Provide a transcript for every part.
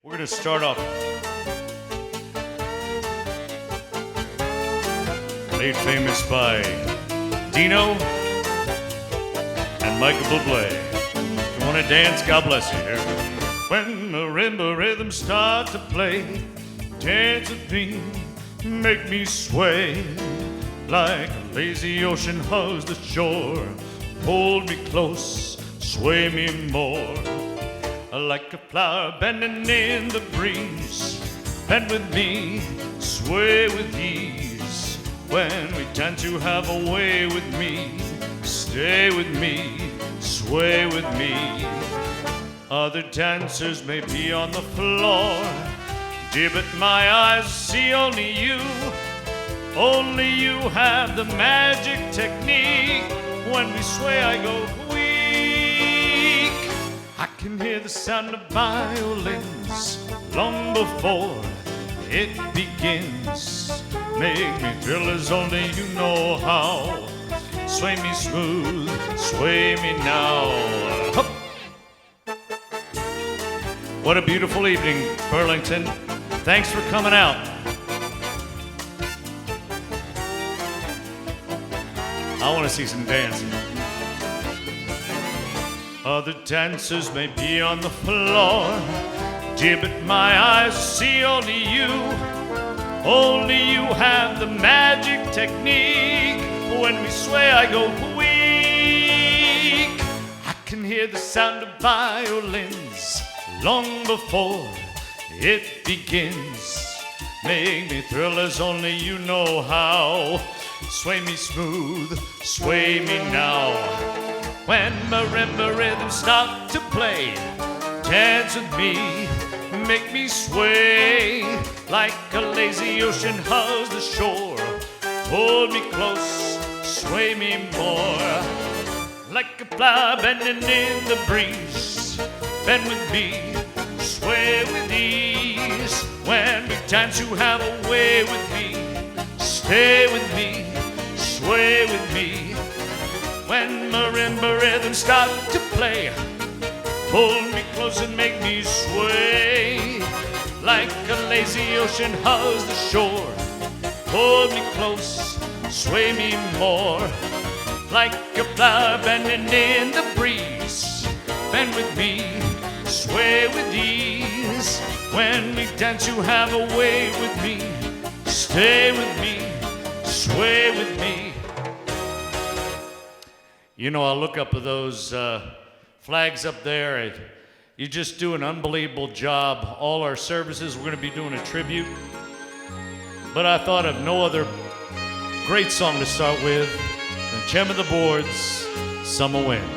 We're going to start off. Made famous by Dino and Michael Bublé. If you want to dance, God bless you. Here. When marimba rhythms start to play, dance with me, make me sway. Like a lazy ocean hugs the shore, hold me close, sway me more. Like a flower bending in the breeze, bend with me, sway with ease. When we dance you have a way with me, stay with me, sway with me. Other dancers may be on the floor, dear, but my eyes see only you. Only you have the magic technique. When we sway I go weak. I can hear the sound of violins long before it begins. Make me thrill as only you know how. Sway me smooth, sway me now. Hup. What a beautiful evening, Burlington. Thanks for coming out. I want to see some dancing. Other dancers may be on the floor, dear, but my eyes see only you. Only you have the magic technique. When we sway, I go weak. I can hear the sound of violins long before it begins. Make me thrill as only you know how. Sway me smooth, sway me now. When marimba rhythms start to play, dance with me, make me sway. Like a lazy ocean hugs the shore, hold me close, sway me more. Like a flower bending in the breeze, bend with me, sway with ease. When we dance you have a way with me, stay with me, sway with me. When marimba rhythms start to play, hold me close and make me sway. Like a lazy ocean hugs the shore, hold me close, sway me more. Like a flower bending in the breeze, bend with me, sway with ease. When we dance you have a way with me, stay with me, sway with me. You know, I look up at those flags up there. You just do an unbelievable job. All our services, we're going to be doing a tribute. But I thought of no other great song to start with than Chem of the Boards, Summer Wind.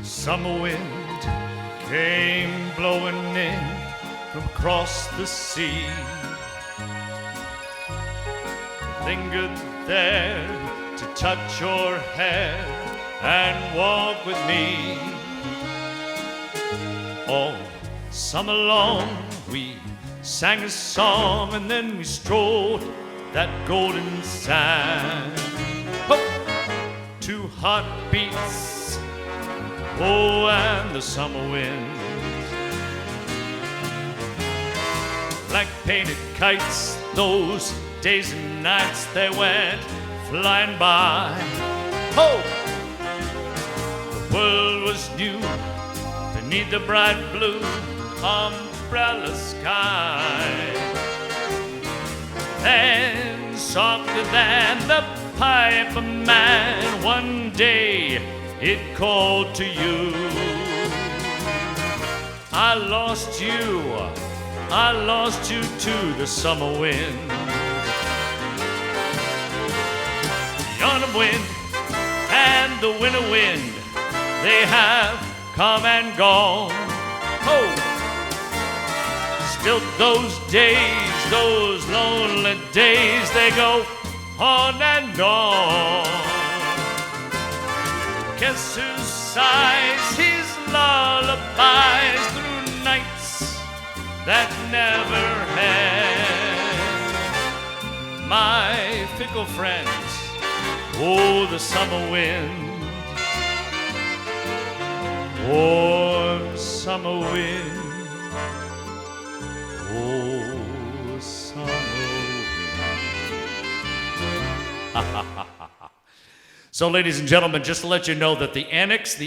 Summer wind came blowing in from across the sea, lingered there to touch your hair and walk with me. All summer long we sang a song and then we strolled that golden sand. Two heartbeats, oh, and the summer wind, like painted kites, those days and nights they went flying by. Oh, the world was new beneath the bright blue umbrella sky. Then, softer than the pipe of man, one day it called to you. I lost you to the summer wind. The autumn wind and the winter wind, they have come and gone. Oh, still those days, those lonely days, they go on and on. Guess who sighs his lullabies through nights that never end? My fickle friends, Oh, the summer wind, warm summer wind, oh, summer wind. So, ladies and gentlemen, just to let you know that the annex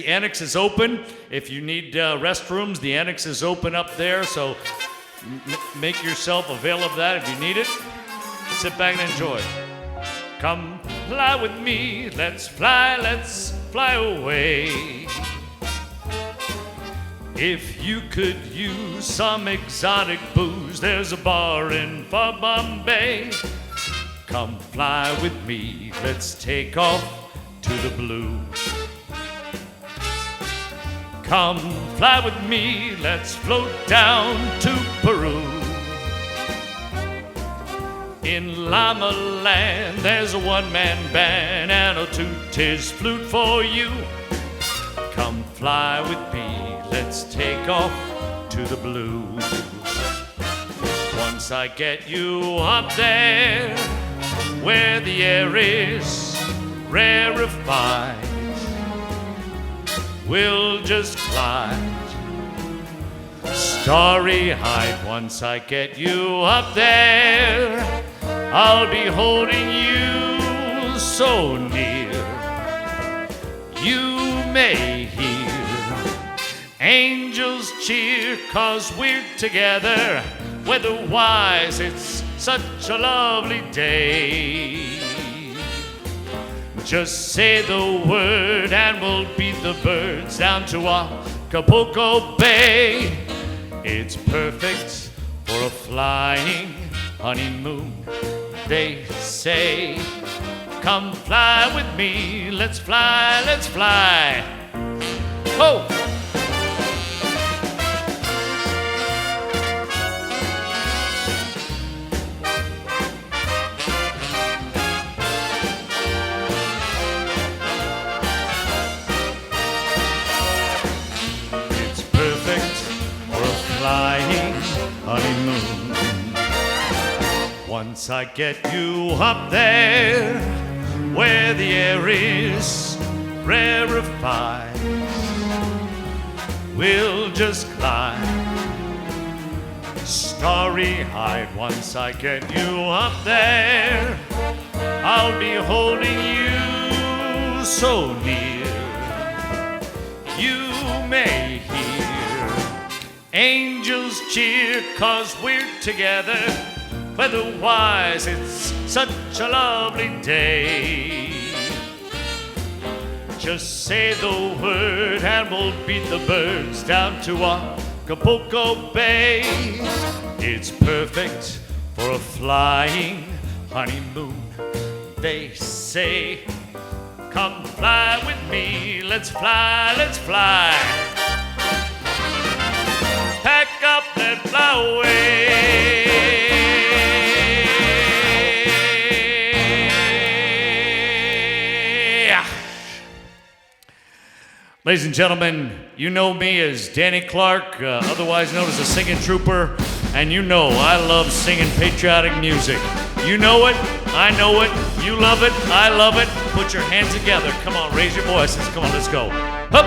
is open. If you need restrooms, the annex is open up there. So, make yourself available of that if you need it. Sit back and enjoy. Come fly with me, let's fly away. If you could use some exotic booze, there's a bar in far Bombay. Come fly with me, let's take off to the blue. Come fly with me, let's float down to Peru. In Llama Land, there's a one-man band, and I'll toot his flute for you. Come fly with me, let's take off to the blue. Once I get you up there, where the air is rarefied, we'll just glide starry-eyed. Once I get you up there, I'll be holding you so near. You may hear angels cheer, 'cause we're together. Weather-wise, it's such a lovely day. Just say the word and we'll beat the birds down to Acapulco Bay. It's perfect for a flying honeymoon, they say. Come fly with me, let's fly, let's fly. Oh! Flying honeymoon. Once I get you up there, where the air is rarefied, we'll just glide starry-eyed. Once I get you up there, I'll be holding you so near. You may hear angels cheer, 'cause we're together. Weather-wise, it's such a lovely day. Just say the word and we'll beat the birds down to Acapulco Bay. It's perfect for a flying honeymoon, they say. Come fly with me, let's fly, let's fly. Pack up and fly away. Ladies and gentlemen, you know me as Danny Clark, otherwise known as the Singing Trooper, and you know I love singing patriotic music. You know it, I know it, you love it, I love it. Put your hands together. Come on, raise your voices. Come on, let's go. Hup!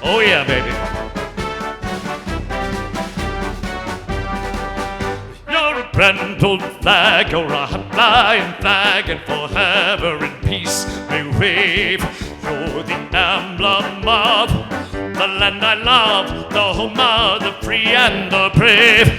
Oh yeah, baby. Brandled flag, or a flying flag, and forever in peace we wave. You're the emblem of the land I love, the home of the free and the brave.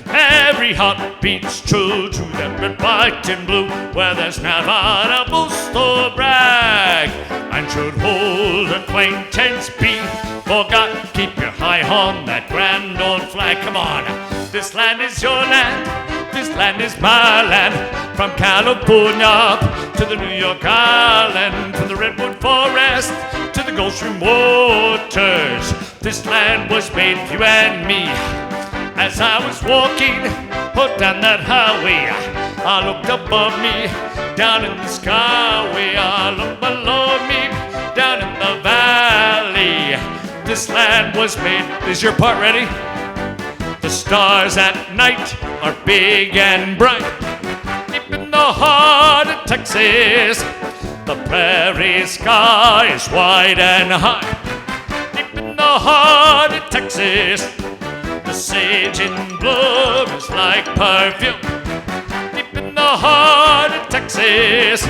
Every heart beats true to the red, white, and blue, where there's never a boast or brag, and should old acquaintance be forgot. Keep your eye on that grand old flag. Come on, this land is your land. This land is my land, from California to the New York Island, from the Redwood Forest to the Gulf Stream waters. This land was made for you and me. As I was walking down that highway, I looked above me, down in the skyway. I looked below me, down in the valley. This land was made. Is your part ready? The stars at night are big and bright. Deep in the heart of Texas, The prairie sky is wide and high. Deep in the heart of Texas, the sage in bloom is like perfume. Deep in the heart of Texas,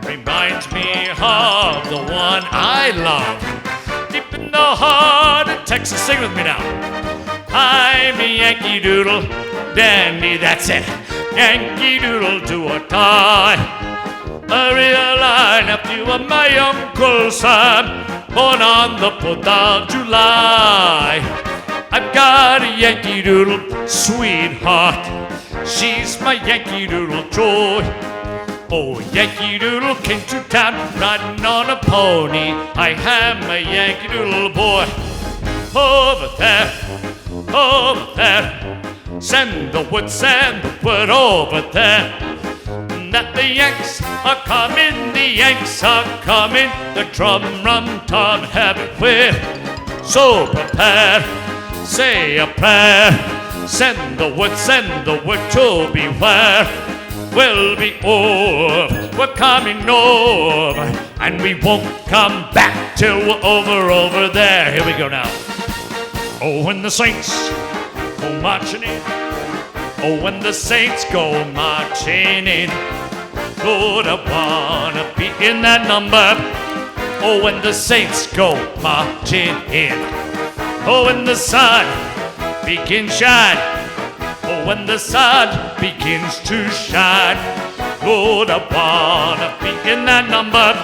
reminds me of the one I love. Deep in the heart of Texas, sing with me now. I'm a Yankee Doodle dandy, that's it. Yankee Doodle to a tie. A real line after my Uncle Sam, born on the 4th of July. I've got a Yankee Doodle sweetheart, she's my Yankee Doodle joy. Oh, Yankee Doodle came to town riding on a pony. I am a Yankee Doodle boy. Over there, send the word over there. That the Yanks are coming, the Yanks are coming. The drum, rum, tom, have it with. So prepare, say a prayer. Send the word to beware. We'll be over, we're coming over, and we won't come back till we're over there. Here we go now. Oh, when the Saints go marching in. Oh, when the Saints go marching in. Lord, I wanna be in that number. Oh, when the Saints go marching in. Oh, when the sun begins shine. Oh, when the sun begins to shine. Lord, I wanna be in that number.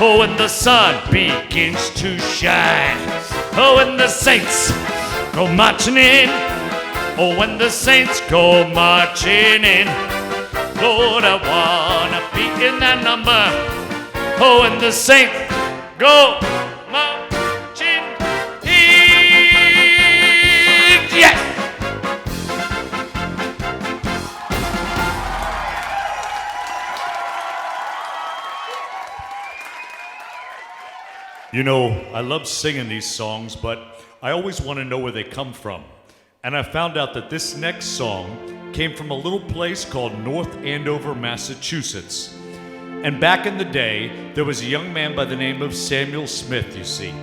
Oh, when the sun begins to shine. Oh, when the Saints go marching in. Oh, when the Saints go marching in. Lord, I wanna be in that number. Oh, when the Saints go marching in. Yes! You know, I love singing these songs, but I always want to know where they come from. And I found out that this next song came from a little place called North Andover, Massachusetts. And back in the day, there was a young man by the name of Samuel Smith, you see.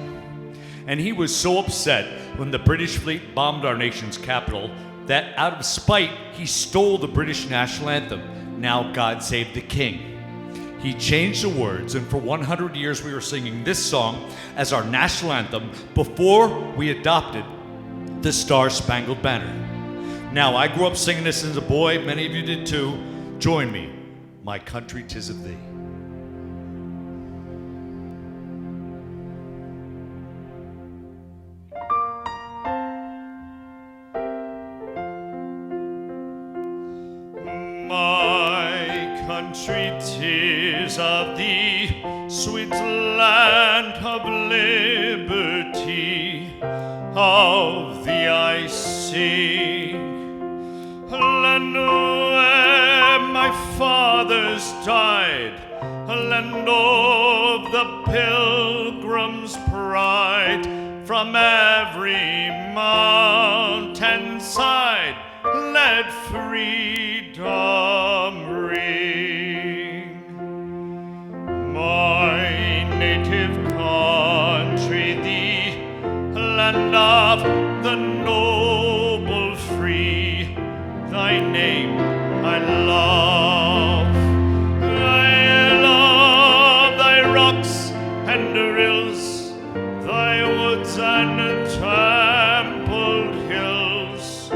And he was so upset when the British fleet bombed our nation's capital that out of spite, he stole the British national anthem, "Now God Save the King." He changed the words, and for 100 years we were singing this song as our national anthem before we adopted the Star-Spangled Banner. Now, I grew up singing this as a boy. Many of you did too. Join me. My country 'tis of thee. My country 'tis of thee, sweet land of liberty. Of thee I sing, a land where my fathers died, a land of the pilgrim's pride. From every mountainside, let freedom ring. My native country, thee, land of the noble free, thy name I love. I love thy rocks and rills, thy woods and templed hills.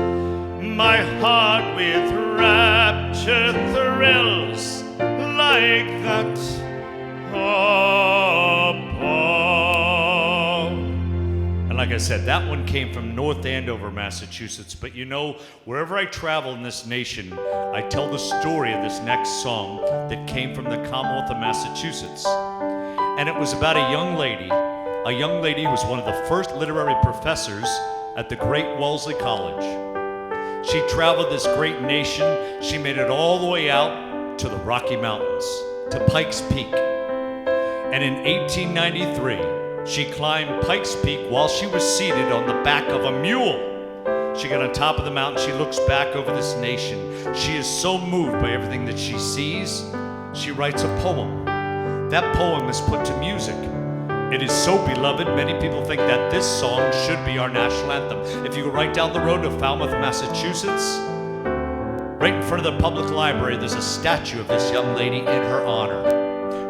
My heart with rapture thrills like that above. And like I said, that one came from North Andover, Massachusetts. But you know, wherever I travel in this nation, I tell the story of this next song that came from the Commonwealth of Massachusetts. And it was about a young lady who was one of the first literary professors at the great Wellesley College. She traveled this great nation. She made it all the way out to the Rocky Mountains, to Pikes Peak. And in 1893, she climbed Pikes Peak while she was seated on the back of a mule. She got on top of the mountain. She looks back over this nation. She is so moved by everything that she sees. She writes a poem That poem is put to music. It is so beloved, many people think that this song should be our national anthem. If you go right down the road to Falmouth, Massachusetts, right in front of the public library, there's a statue of this young lady in her honor.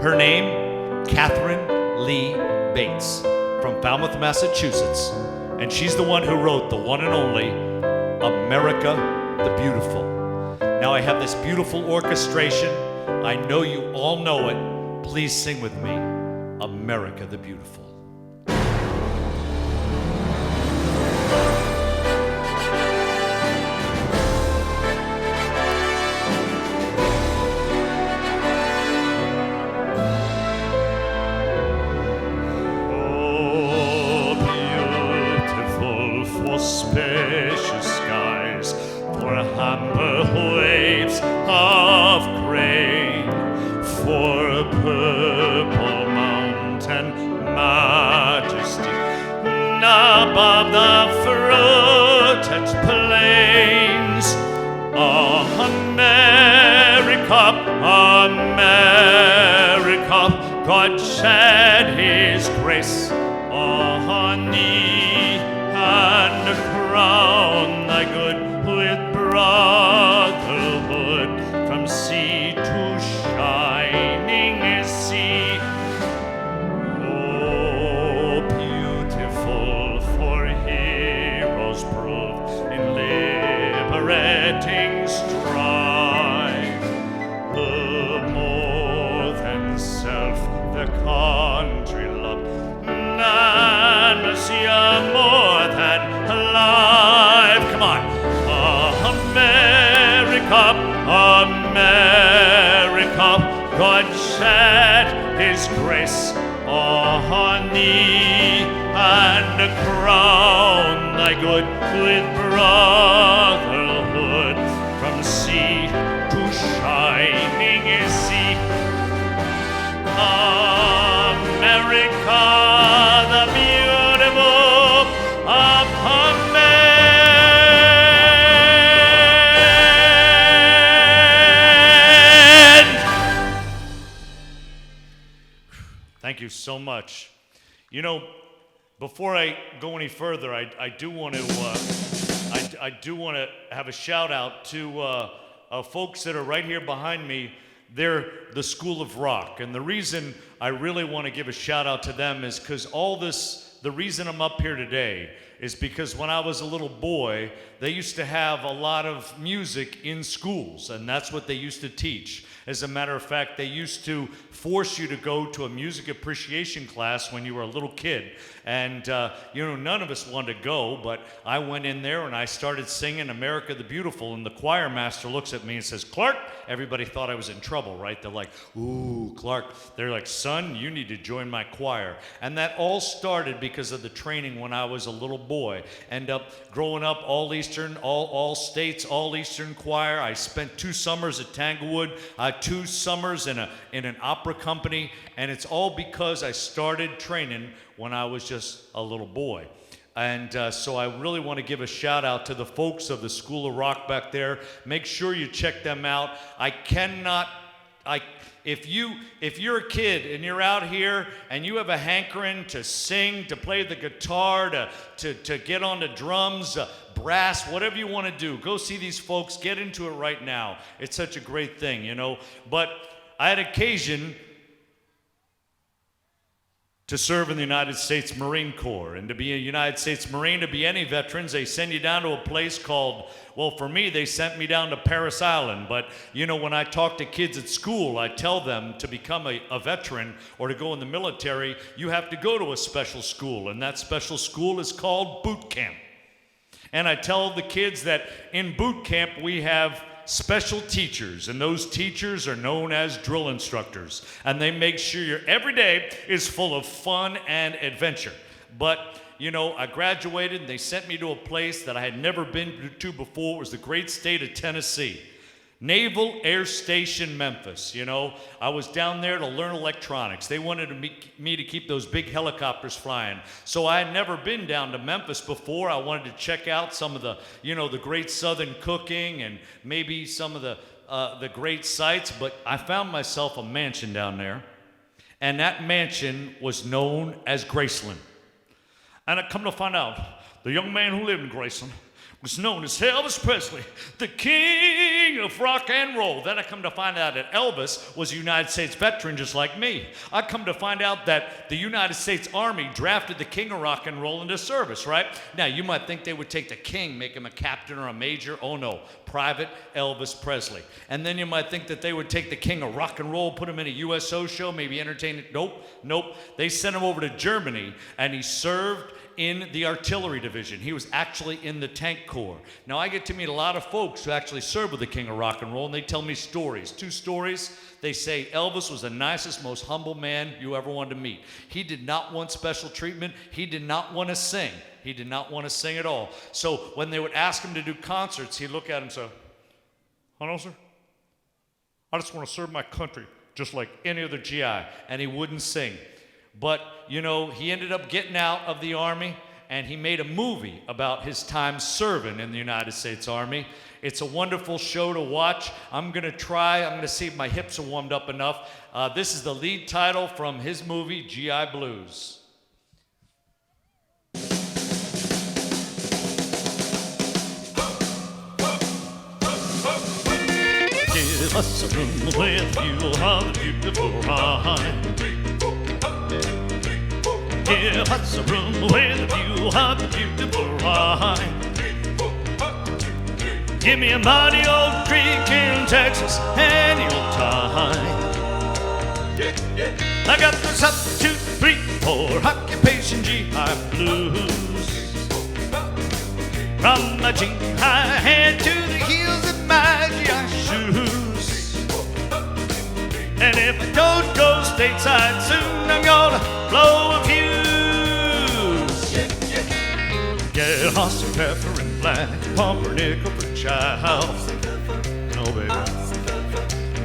Her name, Catherine Lee Bates, from Falmouth, Massachusetts. And she's the one who wrote the one and only America the Beautiful. Now I have this beautiful orchestration. I know you all know it. Please sing with me, America the Beautiful. Spacious skies, for amber waves of grain, for purple mountain majesty, above the fruited plains. America, America, God shed His grace on thee, and crown thy good with brotherhood from sea to shining sea. Oh, beautiful for heroes proved in liberating strife, more than self the country loved, and Messiah more than alive. Come on. America, America, God shed His grace on thee, and crown thy good with brotherhood from sea to shining sea. America the beautiful, Thank you so much. You know, before I go any further, I do want to have a shout out to folks that are right here behind me. They're the School of Rock, and the reason I really want to give a shout out to them is because the reason I'm up here today is because when I was a little boy, they used to have a lot of music in schools, and that's what they used to teach. As a matter of fact, they used to force you to go to a music appreciation class when you were a little kid. And, none of us wanted to go, but I went in there and I started singing America the Beautiful, and the choir master looks at me and says, "Clark," everybody thought I was in trouble, right? They're like, "Ooh, Clark." They're like, "Son, you need to join my choir." And that all started because of the training when I was a little boy. And growing up, all Eastern, all states, all Eastern choir. I spent 2 summers at Tanglewood, 2 summers in an opera company, and it's all because I started training when I was just a little boy. And so I really want to give a shout out to the folks of the School of Rock back there. Make sure you check them out. If you're a kid and you're out here and you have a hankering to sing, to play the guitar, to get on the drums, brass, whatever you want to do, go see these folks. Get into it right now. It's such a great thing, you know. But I had occasion to serve in the United States Marine Corps. And to be a United States Marine, to be any veterans, they send you down to a place called, well, for me, they sent me down to Parris Island. But, when I talk to kids at school, I tell them to become a veteran or to go in the military, you have to go to a special school. And that special school is called boot camp. And I tell the kids that in boot camp, we have special teachers, and those teachers are known as drill instructors, and they make sure your every day is full of fun and adventure. But I graduated and they sent me to a place that I had never been to before. It was the great state of Tennessee. Naval Air Station Memphis. I was down there to learn electronics. They wanted me to keep those big helicopters flying. So I had never been down to Memphis before. I wanted to check out some of the, the great Southern cooking and maybe some of the great sights. But I found myself a mansion down there. And that mansion was known as Graceland. And I come to find out, the young man who lived in Graceland was known as Elvis Presley, the king of rock and roll. Then I come to find out that Elvis was a United States veteran just like me. I come to find out that the United States Army drafted the king of rock and roll into service, right? Now, you might think they would take the king, make him a captain or a major. Oh no, Private Elvis Presley. And then you might think that they would take the king of rock and roll, put him in a USO show, maybe entertain it. Nope. They sent him over to Germany, and he served in the artillery division. He was actually in the tank corps. Now, I get to meet a lot of folks who actually served with the king of rock and roll, and they tell me stories. 2 stories. They say Elvis was the nicest, most humble man you ever wanted to meet. He did not want special treatment. He did not want to sing. He did not want to sing at all. So when they would ask him to do concerts, he'd look at him and say, "Oh no, sir. I just want to serve my country just like any other GI." And he wouldn't sing. But, you know, he ended up getting out of the Army, and he made a movie about his time serving in the United States Army. It's a wonderful show to watch. I'm going to see if my hips are warmed up enough. This is the lead title from his movie, GI Blues. Give us a room with you on the beautiful rhyme. Give us a room with a view of the beautiful rhyme. Give me a mighty old creek in Texas any old time. I got the substitute 3-4 occupation GI blues. From my GI head to the heels of my GI shoes. And if I don't go stateside soon, I'm gonna blow a fuse. Get hot and pepper and black, pumpernickel for child. No, baby.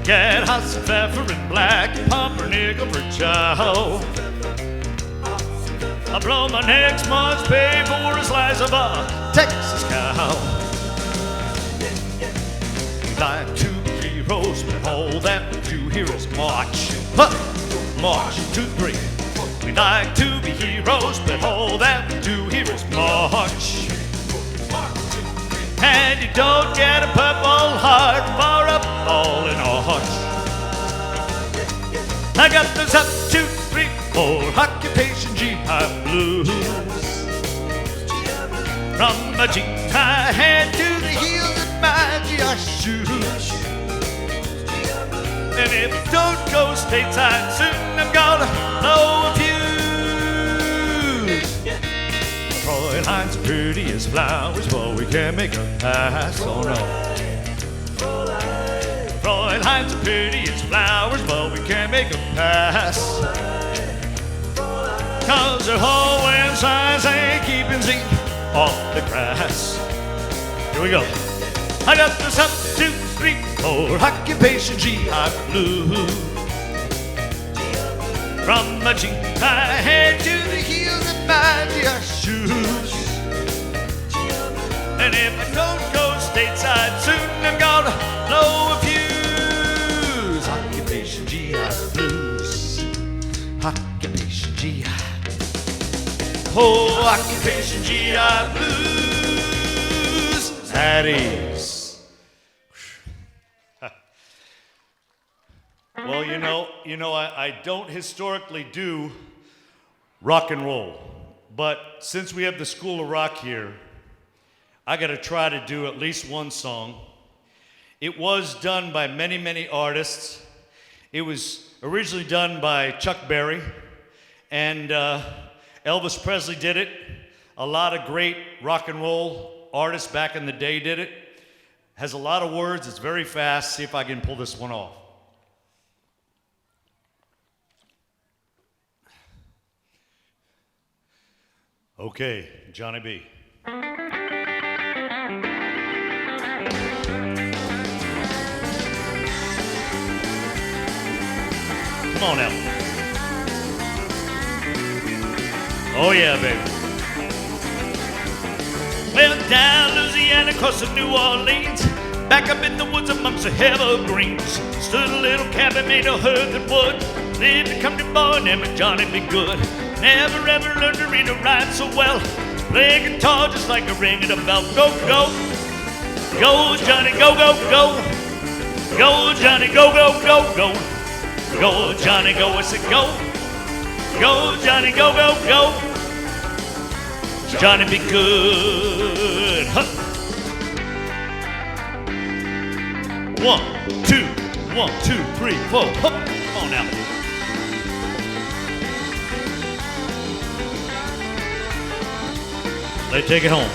Get hot and pepper and black, pumpernickel for child. I blow my next month's pay for a slice of a Texas cow. Like 2 heroes, but all that we do here is march. March, 2, 3. We like to be heroes, but all that we do here is march. And you don't get a Purple Heart for a fallen arch. I got the substitute 3-4 occupation GI blues. From my GI head to the heels of my GI shoes. And if I don't go stateside soon, I'm gonna blow a fuse. Fräulein's pretty as flowers, but we can't make her pass, oh no. Fräulein's pretty as flowers, but we can't make her pass. Cause her whole insides ain't keeping Zeke off the grass. Here we go. I got the substitute 3-4 occupation GI blues. From my GI head to the heels of my GI shoes. And if I don't go stateside soon, I'm gonna blow a fuse. Occupation GI blues. Occupation GI. Oh, occupation GI blues. At ease. Well, you know, I don't historically do rock and roll, but since we have the School of Rock here, I got to try to do at least one song. It was done by many, many artists. It was originally done by Chuck Berry, and Elvis Presley did it. A lot of great rock and roll artists back in the day did it. Has a lot of words. It's very fast. See if I can pull this one off. Okay, Johnny B. Come on now. Oh yeah, baby. Well, down Louisiana, across to New Orleans, back up in the woods amongst the evergreens, stood a little cabin made of earth and wood. Lived a country boy named Johnny Be Good. Never ever learned to read or write so well. Play guitar just like a ring at a bell. Go, go. Go, Johnny, go, go, go. Go, Johnny, go, go, go, go. Go, Johnny, go. I said go. Go, Johnny, go, go, go. Johnny Be Good. Huh. 1, 2, 1, 2, 3, 4. Huh. Come on now. Let's take it home.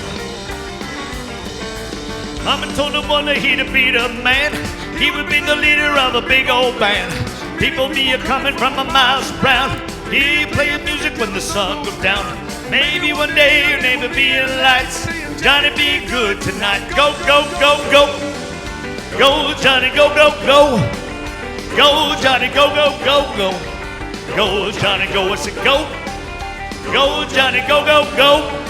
Mama told him one day he'd be the man. He would be the leader of a big old band. People be a-coming from a miles around. He playing music when the sun goes down. Maybe one day your name will be in lights. Johnny Be Good tonight. Go, go, go, go. Go, Johnny, go, go, go. Go, Johnny, go, go, go, go. Go, Johnny, go. I said go. Go, Johnny, go, go, go.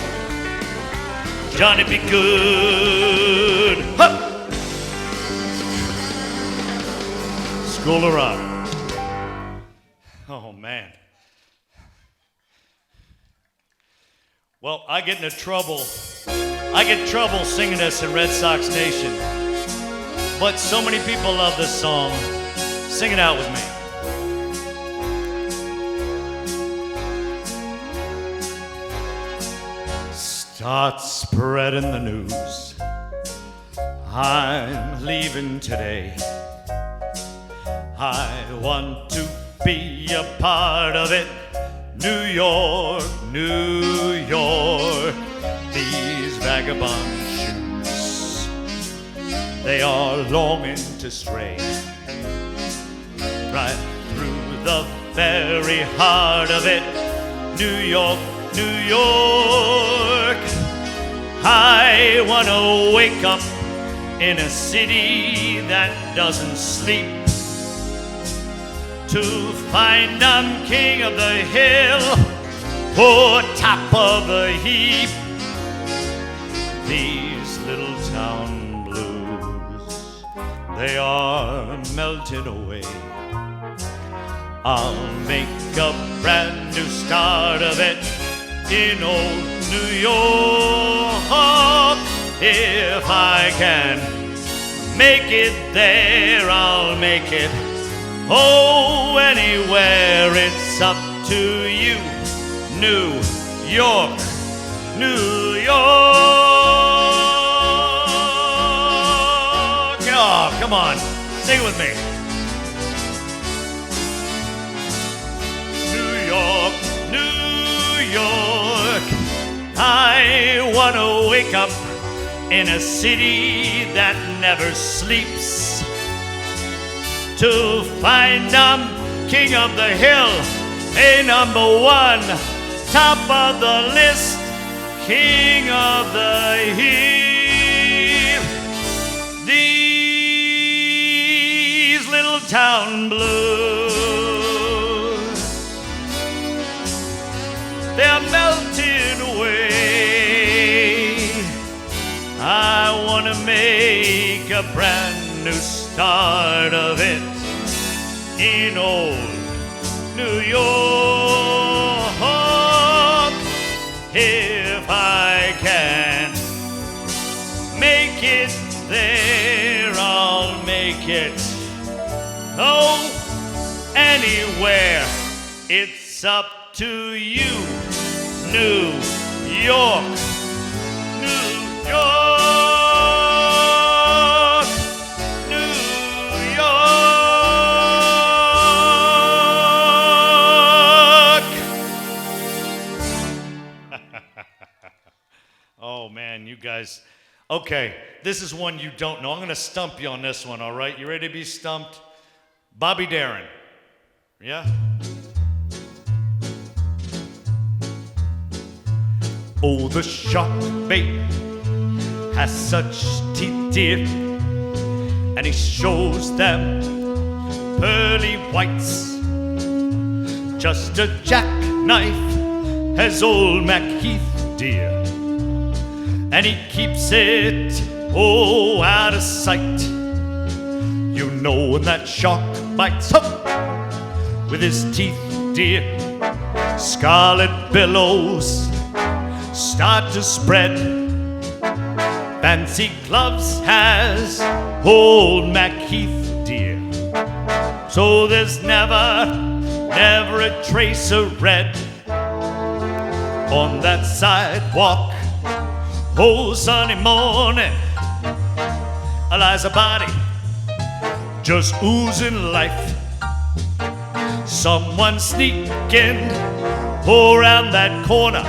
Johnny Be Good. Huh. School of Rock. Oh, man. Well, I get into trouble. I get trouble singing this in Red Sox Nation. But so many people love this song. Sing it out with me. Start spreading the news. I'm leaving today. I want to be a part of it. New York, New York. These vagabond shoes, they are longing to stray right through the very heart of it. New York, New York. I want to wake up in a city that doesn't sleep, to find I'm king of the hill, or top of the heap. These little town blues, they are melting away. I'll make a brand new start of it in old New York. If I can make it there, I'll make it. Oh, anywhere, it's up to you. New York, New York. Oh, come on, sing with me. New York, New York. I want to wake up in a city that never sleeps, to find I'm king of the hill, a number one, top of the list, king of the hill. These little town blues, they're melting away. I want to make a brand new start of it in old New York. If I can make it there, I'll make it. Oh, anywhere, it's up to you. New York, New York. Oh, man, you guys. Okay, this is one you don't know. I'm going to stump you on this one, all right? You ready to be stumped? Bobby Darin. Yeah? Oh, the shark bait has such teeth, dear, and he shows them pearly whites. Just a jackknife has old Macheath, dear, and he keeps it, oh, out of sight. You know when that shark bites, huh, with his teeth, dear. Scarlet billows start to spread. Fancy gloves has old Macheath, dear. So there's never a trace of red on that sidewalk. Oh, sunny morning, lies a body just oozing life. Someone sneaking around that corner.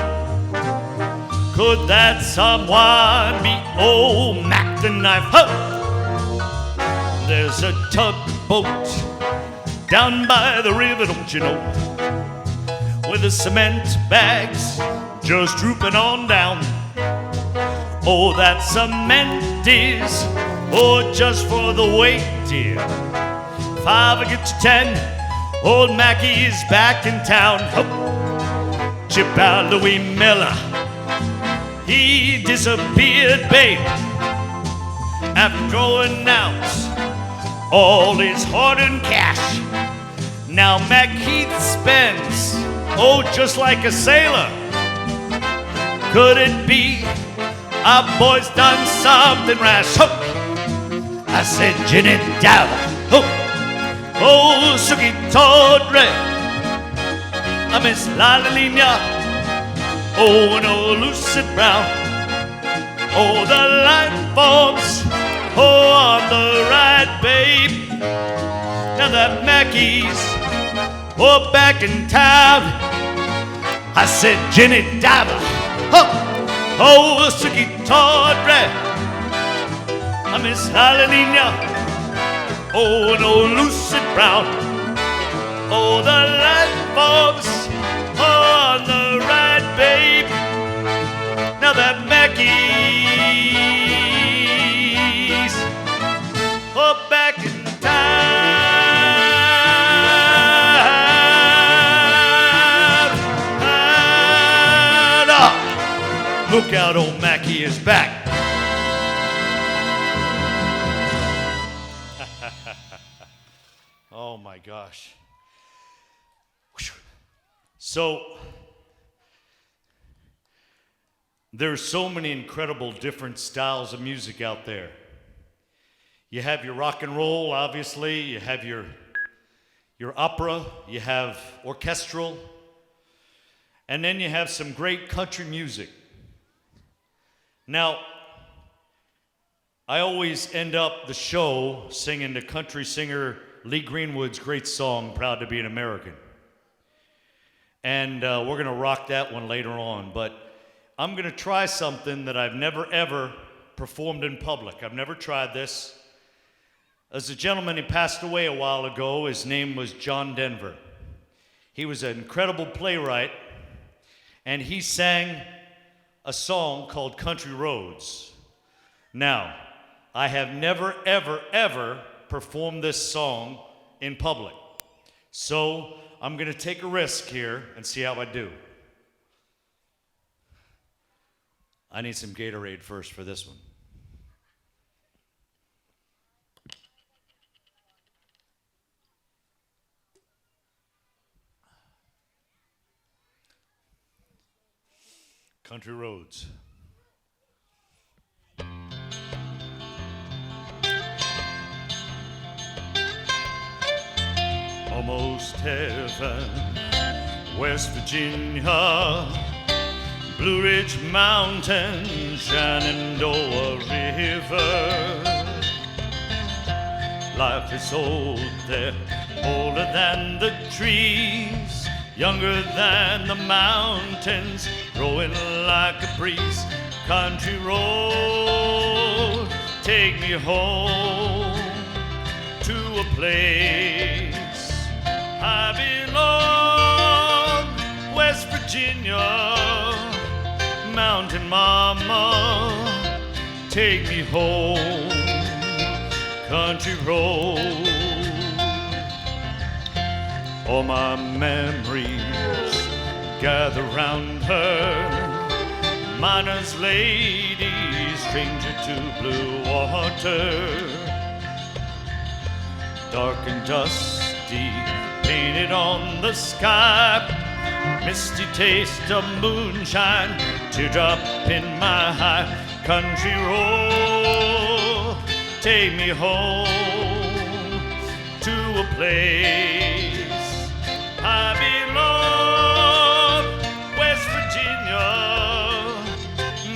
Could that someone be old Mac the Knife? Huh! There's a tugboat down by the river, don't you know, with the cement bags just drooping on down. Oh, that cement is, oh, just for the weight, dear. 5 against 10, old Mackie is back in town. Oh, Chip out Louis Miller, he disappeared, babe, after throwing out all his hard-earned cash. Now Macheath spends, oh, just like a sailor. Could it be our boy's done something rash? Oh, I said Jenny Dava. Oh, Suki Tawdry, I miss Lalina. Oh, no, Lucid Brown. Oh, the light bulbs, oh, on the right, babe. Now that Mackie's, oh, back in town. I said Jenny Diver. Oh, Suki Tawdry, I miss Lalina. Oh, no, Lucid Brown. Oh, the light bulbs on the right, babe. Now that Mackie's, oh, back in town. Look out, old Mackie is back. Oh my gosh. So, there's so many incredible different styles of music out there. You have your rock and roll, obviously. You have your opera. You have orchestral. And then you have some great country music. Now, I always end up the show singing the country singer Lee Greenwood's great song, Proud to Be an American. And we're going to rock that one later on. But I'm going to try something that I've never, ever performed in public. I've never tried this. As a gentleman who passed away a while ago, his name was John Denver. He was an incredible playwright, and he sang a song called Country Roads. Now, I have never, ever, ever performed this song in public. So I'm going to take a risk here and see how I do. I need some Gatorade first for this one. Country Roads. Almost heaven, West Virginia, Blue Ridge Mountain, Shenandoah River. Life is old there, older than the trees, younger than the mountains, growing like a breeze. Country road, take me home to a place I belong. West Virginia, Mountain Mama, take me home. Country road, all my memories gather round her. Miner's lady, stranger to blue water. Dark and dusty, painted on the sky. Misty taste of moonshine, teardrop in my high country road. Take me home to a place I belong. West Virginia,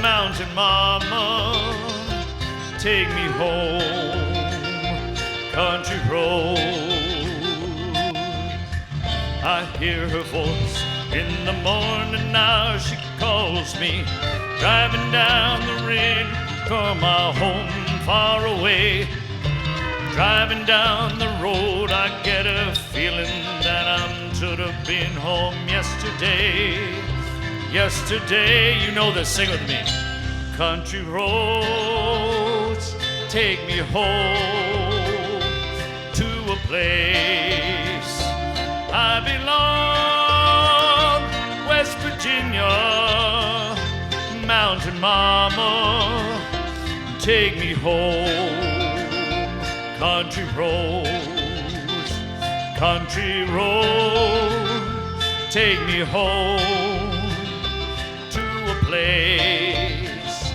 mountain mama, take me home, country road. I hear her voice in the morning now, she calls me, driving down the rain from my home far away. Driving down the road, I get a feeling that I should have been home yesterday. Yesterday, you know this, sing with me. Country roads, take me home to a place I belong. West Virginia, mountain mama, take me home. Country roads, country roads, take me home to a place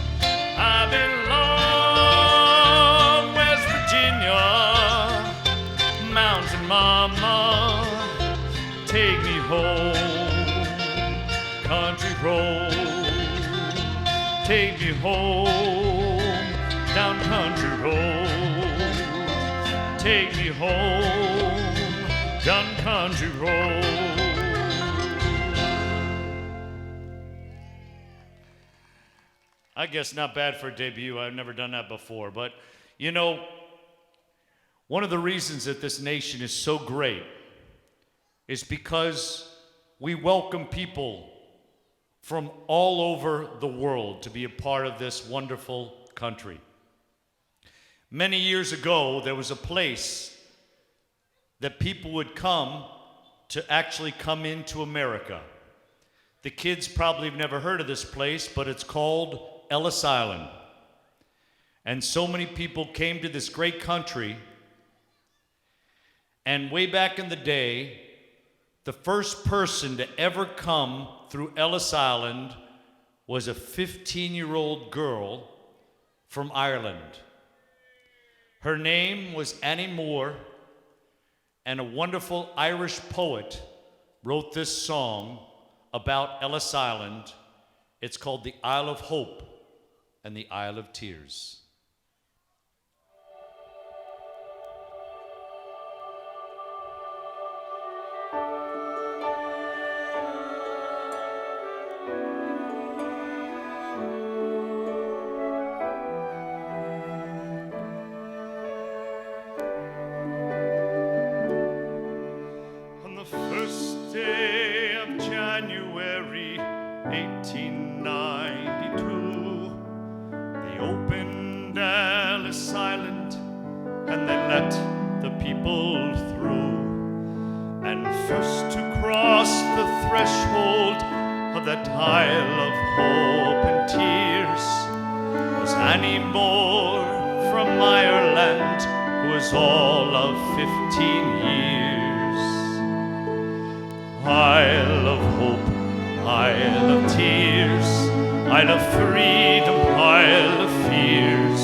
I belong. West Virginia, mountain mama, take me home. Country roads, take me home. Down country road, take me home, down country road. I guess not bad for a debut. I've never done that before. But, you know, one of the reasons that this nation is so great is because we welcome people from all over the world to be a part of this wonderful country. Many years ago, there was a place that people would come to actually come into America. The kids probably have never heard of this place, but it's called Ellis Island. And so many people came to this great country. And way back in the day, the first person to ever come through Ellis Island was a 15-year-old girl from Ireland. Her name was Annie Moore, and a wonderful Irish poet wrote this song about Ellis Island. It's called The Isle of Hope and the Isle of Tears. Day of January 1892, they opened Ellis Island and they let the people through. And first to cross the threshold of that Isle of Hope and Tears was Annie Moore from Ireland, who was all of 15 years. Isle of hope, Isle of tears, Isle of freedom, Isle of fears.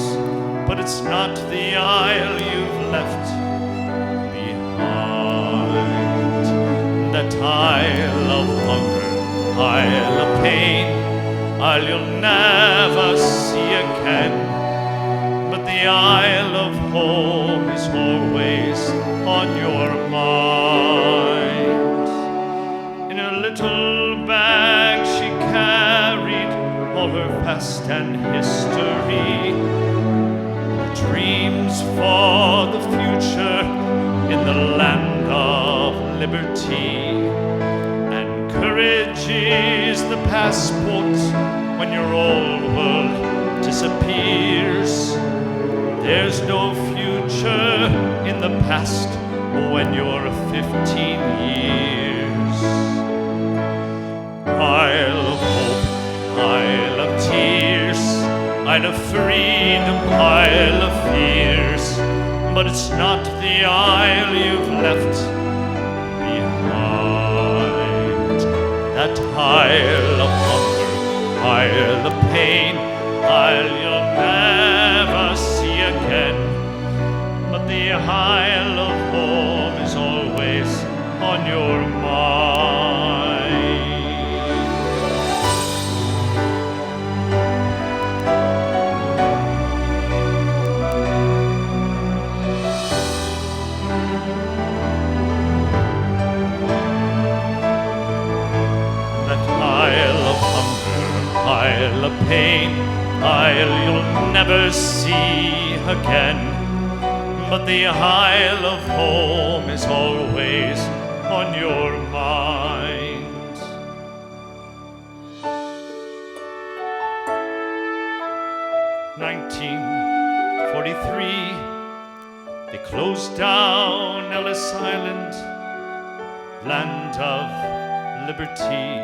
But it's not the isle you've left behind. That Isle of hunger, Isle of pain, Isle you'll never see again. But the Isle of home is always on your mind. In a little bag she carried all her past and history, dreams for the future in the land of liberty. And courage is the passport when your old world disappears. There's no future in the past when you're 15 years. Isle of hope, Isle of tears, Isle of freedom, Isle of fears. But it's not the isle you've left Isle of hunger, isle of pain, isle you'll never see again. But the isle of home is always on your mind. That isle of hunger, isle of pain, isle you'll never see again. But the isle of home is always on your mind. "1943, they closed down Ellis Island, land of liberty.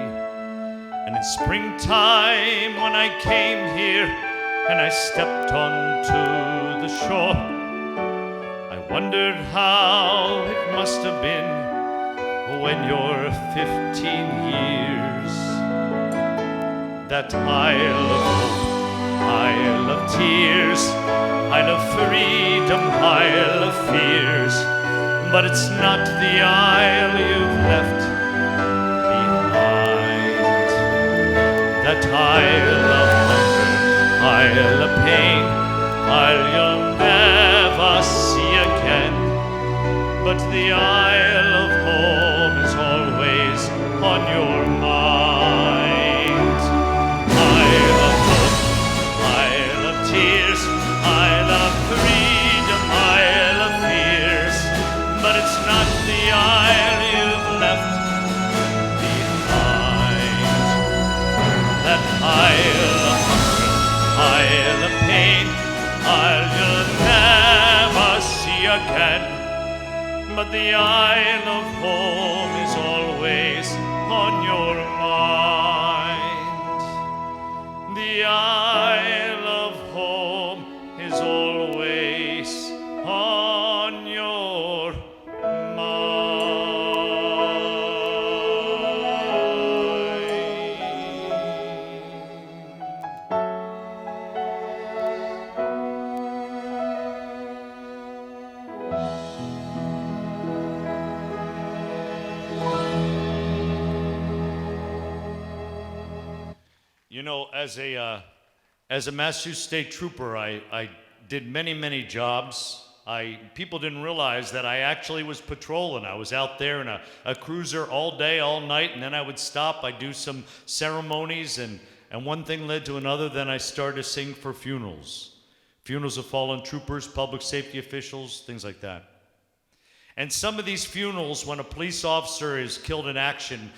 And in springtime when I came here and I stepped onto the shore, I wondered how it must have been when you're 15 years. That isle of hope, isle of tears, isle of freedom, isle of fears. But it's not the isle you've left behind. That isle of hunger, isle of pain, isle you'll never see again. But the isle of home is always on your mind. Isle of hope, isle of tears, isle of freedom, isle of fears. But it's not the isle you've left behind. That isle of hunger, isle of pain, isle you'll never see again. But the isle of home is always on your mind. The isle of home is always on your mind. You know, as a Massachusetts State Trooper, I did many jobs. People didn't realize that I actually was patrolling. I was out there in a cruiser all day, all night, and then I would stop. I'd do some ceremonies, and one thing led to another. Then I started to sing for funerals. Funerals of fallen troopers, public safety officials, things like that. And some of these funerals, when a police officer is killed in action,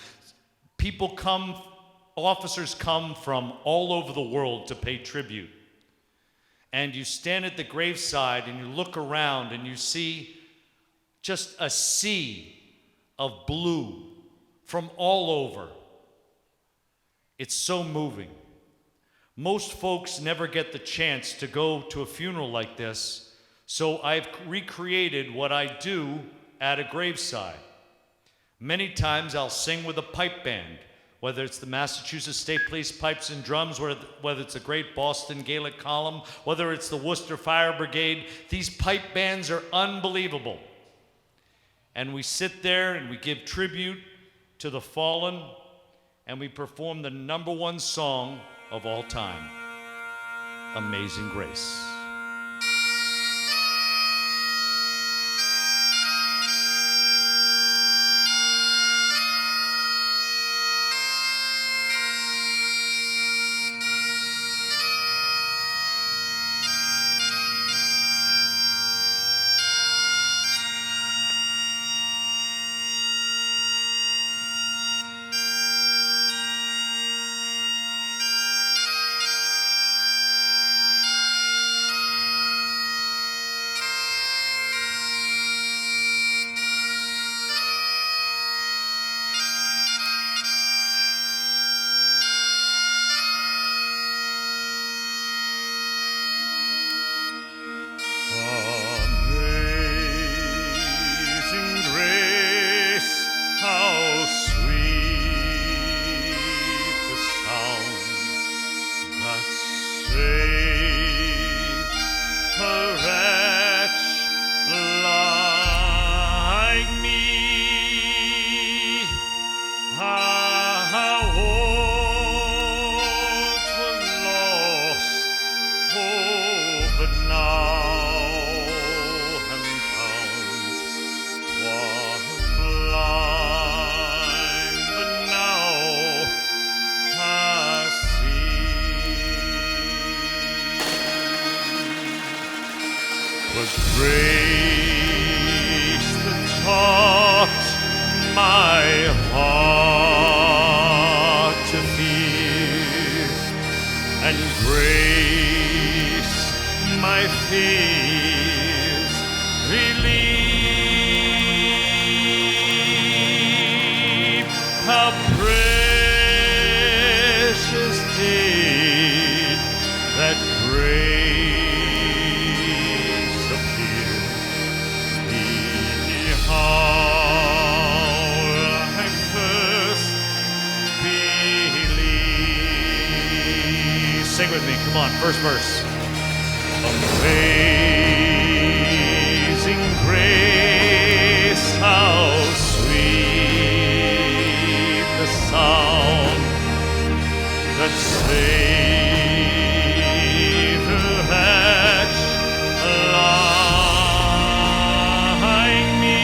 officers come from all over the world to pay tribute. And you stand at the graveside and you look around and you see just a sea of blue from all over. It's so moving. Most folks never get the chance to go to a funeral like this, so I've recreated what I do at a graveside. Many times I'll sing with a pipe band, whether it's the Massachusetts State Police Pipes and Drums, whether it's the Great Boston Gaelic Column, whether it's the Worcester Fire Brigade. These pipe bands are unbelievable. And we sit there and we give tribute to the fallen, and we perform the #1 song of all time, Amazing Grace. the grace that taught my heart to fear, and grace my fears relieve. How precious did that grace appear. How I first believed. Sing with me, come on, first verse. Amazing grace, how sweet the sound that saved a wretch like me.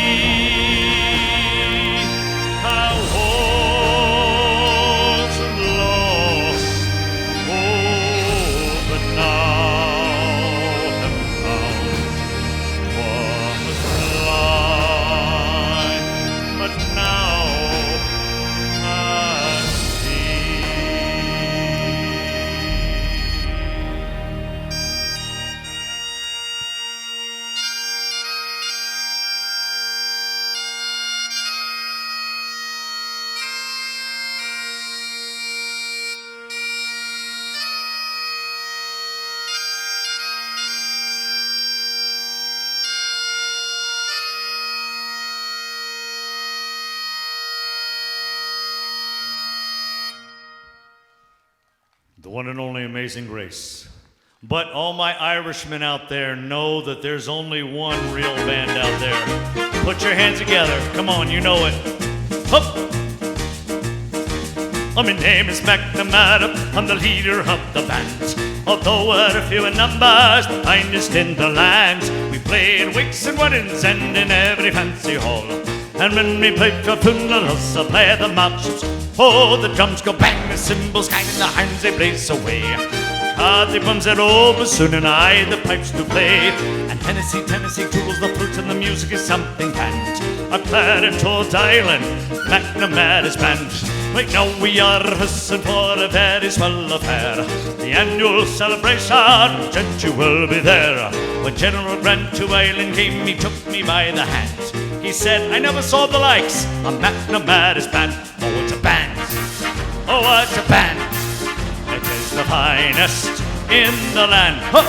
I was lost, oh, but now am found. Was blind, but now I see. The one and only Amazing Grace. But all my Irishmen out there know that there's only one real band out there. Put your hands together. Come on, you know it. Hup! Oh, my name is McNamara. I'm the leader of the band. Although we're few in numbers, the finest in the land. We play in wakes and weddings and in every fancy hall. And when we play for funerals, I play the marches. Oh, the drums go bang, the cymbals hang, and the hands they blaze away. The drums at all, but soon and I the pipes to play. And Tennessee tools the flutes, and the music is something grand. A claret old island, McNamara's band. Right now we are rehearsing for a very swell affair. The annual celebration, gent you will be there. When General Grant to Ireland came, he took me by the hand. He said, I never saw the likes of McNamara's band. Oh, it's a band. Oh, it's a band. It is the finest in the land. Huh.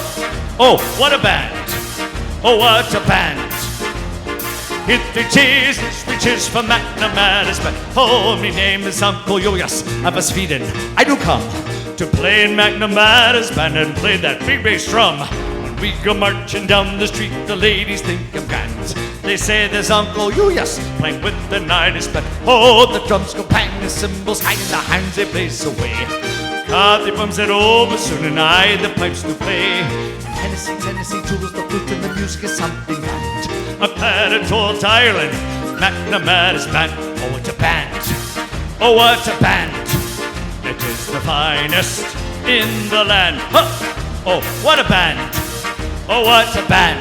Oh, what a band. Oh, what a band. It which is for McNamara's band. Oh, my name is Uncle Yo-Yes of a Sweden. I do come to play in McNamara's band and play that big bass drum. When we go marching down the street, the ladies think I'm grand. They say there's Uncle Yo-Yes playing with the nicest band. Oh, the drums go bang, the cymbals hang, the hands they blaze away. The drums at all, but soon and I the pipes to play. Tennessee tools the flute, and the music is something grand. A claret old Ireland, McNamara's band. Oh, it's a band. Oh, what a band. It is the finest in the land. Huh. Oh, what a band. Oh, what a band.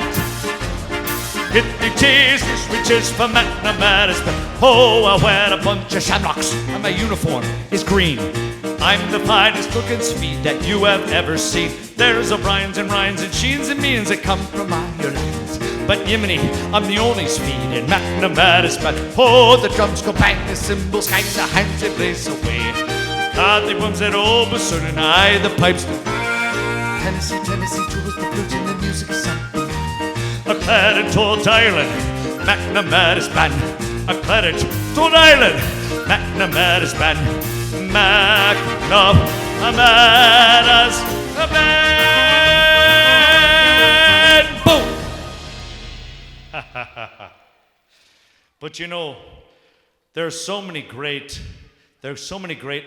It is which is for McNamara's band. Oh, I wear a bunch of shamrocks, and my uniform is green. I'm the finest looking Swede that you have ever seen. There's O'Briens and Ryans and Sheens and Means that come from Ireland. But Yemeni, I'm the only Swede in McNamara's band. Oh, the drums go bang, the cymbals hang, the hands they blaze away. The drums at all, but soon and I the pipes. Tennessee tools the flute, and the music is something. A claret old Ireland, McNamara's band. A claret old Ireland, McNamara's band. McNamara's band. Boom! But you know, there's so many great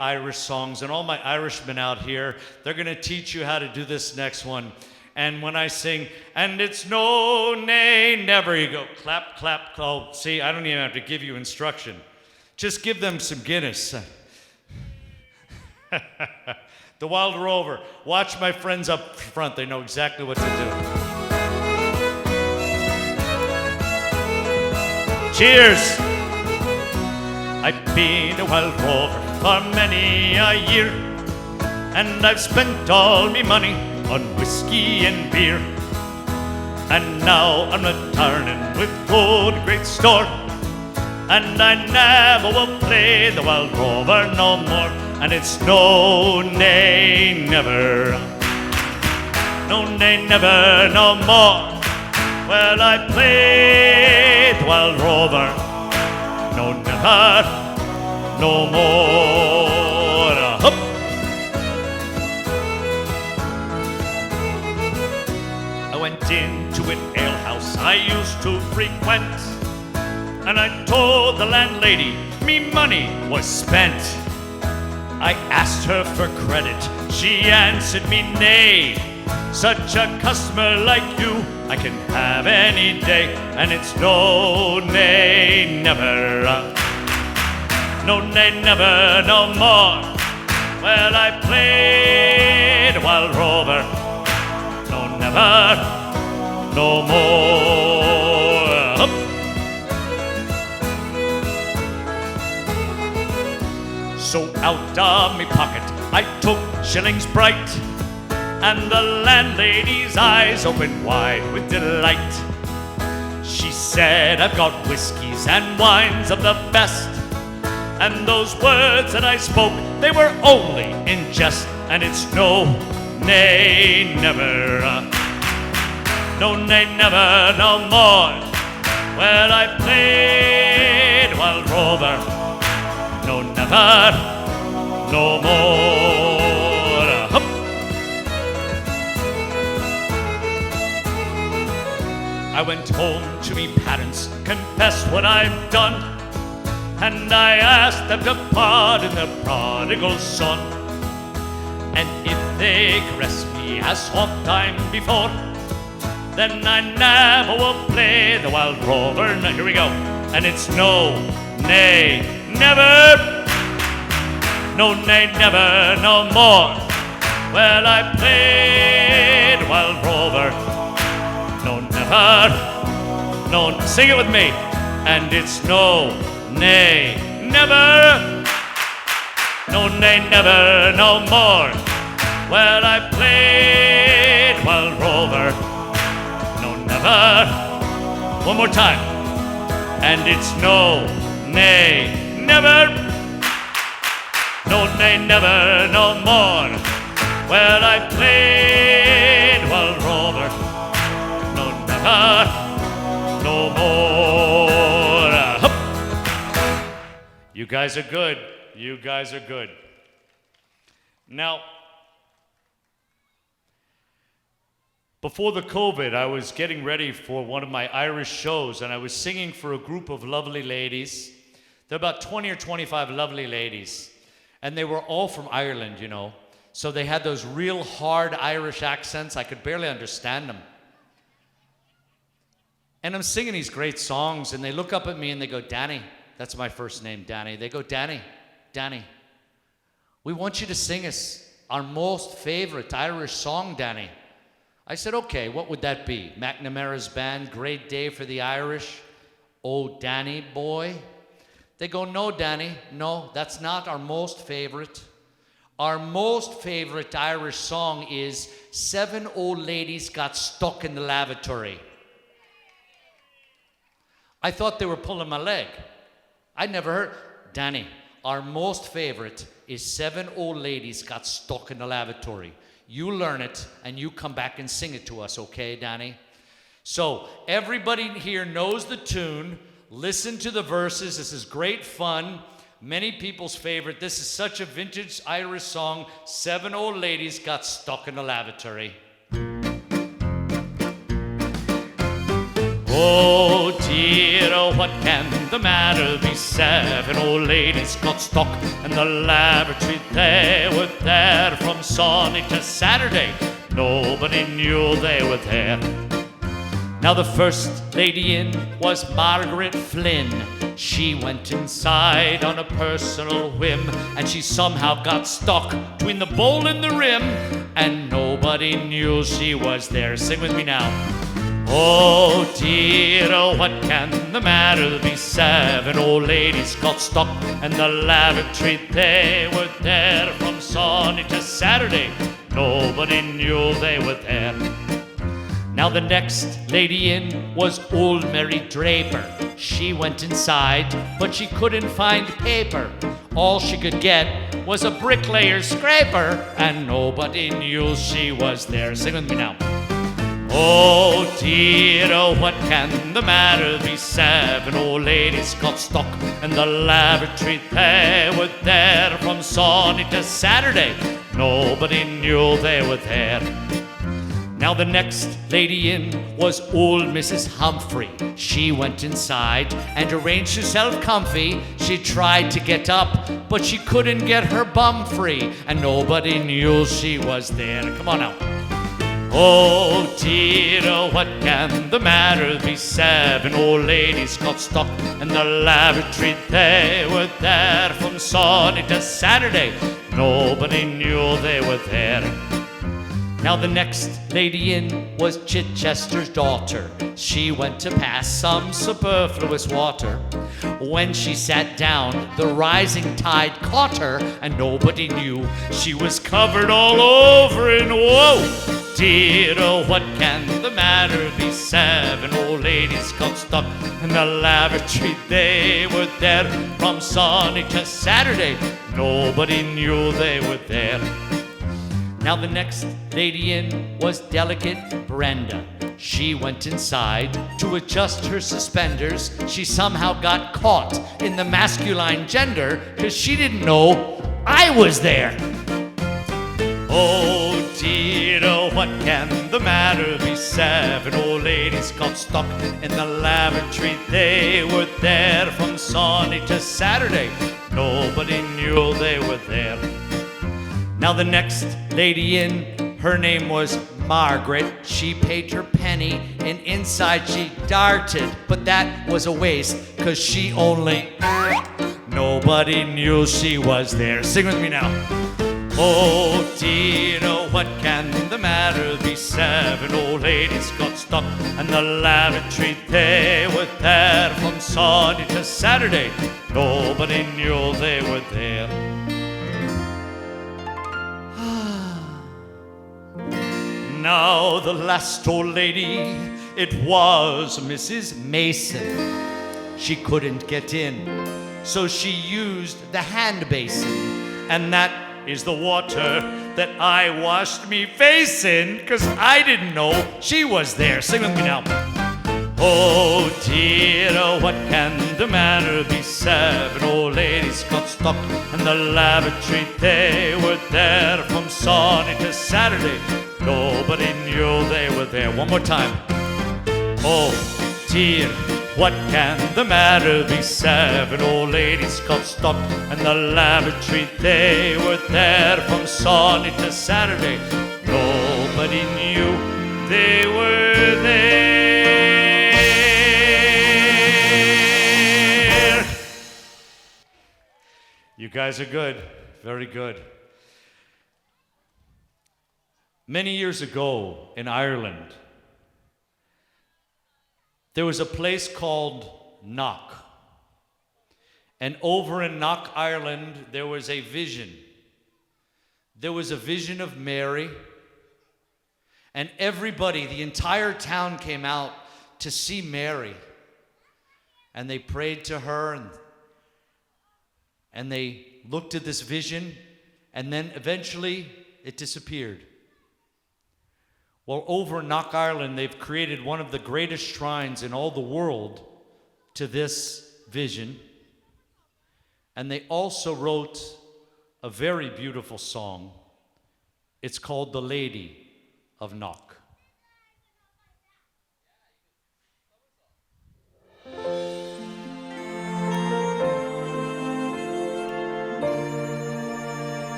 Irish songs, and all my Irishmen out here, they're going to teach you how to do this next one. And when I sing, and it's no, nay, never, you go clap, clap, oh, see, I don't even have to give you instruction. Just give them some Guinness. The Wild Rover. Watch my friends up front. They know exactly what to do. Cheers! I've been a wild rover for many a year, and I've spent all me money on whiskey and beer. And now I'm returning with good, great store, and I never will play the wild rover no more. And it's no, nay, never, no, nay, never, no more. Well, I play the wild rover, no, never, no more. Hup. I went into an alehouse I used to frequent, and I told the landlady me money was spent. I asked her for credit, she answered me nay. Such a customer like you I can have any day. And it's no, nay, never, no, nay, never, no more. Well, I played a wild rover, no, never, no more. Hup. So out of me pocket I took shillings bright, and the landlady's eyes opened wide with delight. She said, I've got whiskies and wines of the best, and those words that I spoke, they were only in jest. And it's no, nay, never, no, nay, never, no more. Well, I played wild rover, no, never, no more. Hup. I went home to me parents, confessed what I've done, and I asked them to pardon the prodigal son. And if they caress me as oft time before, then I never will play the wild rover. Now here we go. And it's no, nay, never, no, nay, never, no more. Well, I played wild rover, no, never, no, sing it with me. And it's no, nay, never, no, nay, never, no more. Well, I played wild rover, no, never. One more time. And it's no, nay, never, no, nay, never, no more. Well, I played wild rover, no, never, no more. Hup. You guys are good. You guys are good. Now, before the COVID, I was getting ready for one of my Irish shows, and I was singing for a group of lovely ladies. There are about 20 or 25 lovely ladies, and they were all from Ireland, you know. So they had those real hard Irish accents. I could barely understand them. And I'm singing these great songs, and they look up at me and they go, Danny, that's my first name, Danny. They go, Danny, we want you to sing us our most favorite Irish song, Danny. I said, okay, what would that be? McNamara's band, Great Day for the Irish, Oh Danny Boy. They go, no, Danny, no, that's not our most favorite. Our most favorite Irish song is Seven Old Ladies Got Stuck in the Lavatory. I thought they were pulling my leg. I'd never heard. Danny, our most favorite is Seven Old Ladies Got Stuck in the Lavatory. You learn it, and you come back and sing it to us, okay, Danny? So everybody here knows the tune. Listen to the verses. This is great fun. Many people's favorite. This is such a vintage Irish song. Seven Old Ladies Got Stuck in the Lavatory. Oh dear, oh what can the matter be? Seven old ladies got stuck in the lavatory. They were there from Sunday to Saturday. Nobody knew they were there. Now the first lady in was Margaret Flynn. She went inside on a personal whim, and she somehow got stuck between the bowl and the rim, and nobody knew she was there. Sing with me now. Oh dear, oh what can the matter be? 7 old ladies got stuck in the lavatory. They were there from Sunday to Saturday. Nobody knew they were there. Now the next lady in was old Mary Draper. She went inside, but she couldn't find paper. All she could get was a bricklayer's scraper, and nobody knew she was there. Sing with me now. Oh dear, oh what can the matter be? 7 old ladies got stuck in the lavatory. They were there from Sunday to Saturday. Nobody knew they were there. Now the next lady in was old Mrs. Humphrey. She went inside and arranged herself comfy. She tried to get up, but she couldn't get her bum free, and nobody knew she was there. Come on now. Oh dear, oh what can the matter be? 7 old ladies got stuck in the lavatory. They were there from Sunday to Saturday. Nobody knew they were there. Now the next lady in was Chichester's daughter. She went to pass some superfluous water. When she sat down, the rising tide caught her, and nobody knew she was covered all over in woe. Dear, oh what can the matter be? 7 old ladies got stuck in the lavatory. They were there from Sunday to Saturday. Nobody knew they were there. Now the next lady in was delicate Brenda. She went inside to adjust her suspenders. She somehow got caught in the masculine gender, 'cause she didn't know I was there. Oh dear, oh what can the matter be? 7 old ladies got stuck in the lavatory. They were there from Sunday to Saturday. Nobody knew they were there. Now the next lady in, her name was Margaret. She paid her penny and inside she darted, but that was a waste, 'cause she only, nobody knew she was there. Sing with me now. Oh dear, oh what can the matter be? 7 old ladies got stuck in the lavatory. They were there from Sunday to Saturday. Nobody knew they were there. Now the last old lady, it was Mrs. Mason. She couldn't get in, so she used the hand basin, and that is the water that I washed me face in, 'cause I didn't know she was there. Sing with me now. Oh dear, oh what can the matter be? 7 old ladies got stuck in the lavatory. They were there from Sunday to Saturday. Nobody knew they were there. One more time. Oh dear, what can the matter be? 7 old ladies got stuck in the lavatory. They were there from Sunday to Saturday. Nobody knew they were there. You guys are good. Very good. Many years ago in Ireland, there was a place called Knock. And over in Knock, Ireland, there was a vision. There was a vision of Mary. And everybody, the entire town came out to see Mary. And they prayed to her, and they looked at this vision, and then eventually it disappeared. Well, over in Knock, Ireland, they've created one of the greatest shrines in all the world to this vision. And they also wrote a very beautiful song. It's called The Lady of Knock.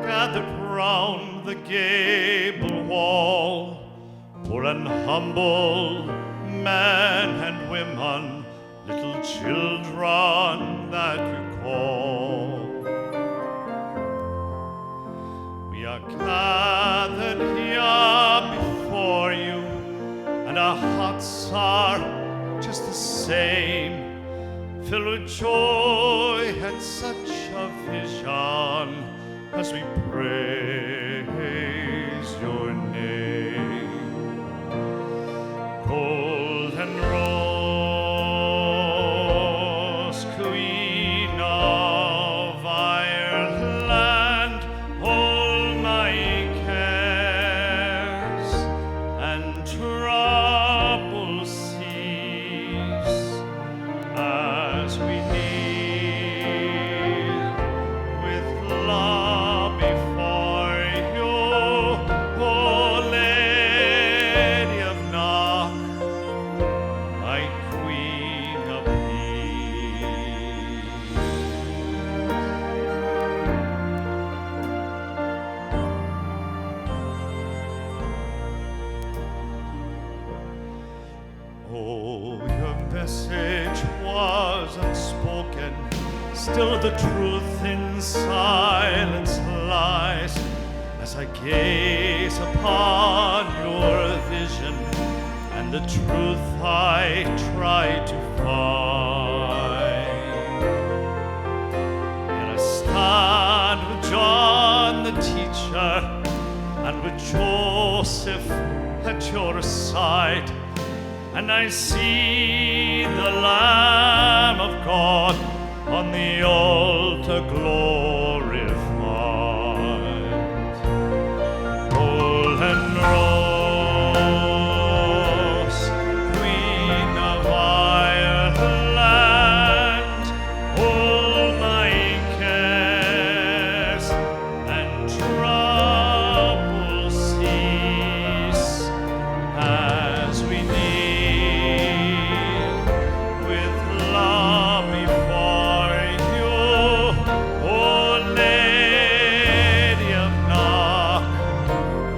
Gathered round the gable wall, poor and humble, men and women, little children that you call. We are gathered here before you, and our hearts are just the same, filled with joy at such a vision as we praise your name. Golden Rose, Queen of Ireland, all my cares and troubles cease as we kneel with love before you, O Lady of Knock, my Queen of Peace. Oh, your message was unspoken, still the truth in silence lies. As I gaze upon your vision, and the truth I try to find, yet I stand with John the teacher, and with Joseph at your side, and I see the Lamb of God on the altar glorified. Golden Rose, Queen of Ireland, all my cares and troubles cease as we kneel with love before you, O Lady of Knock,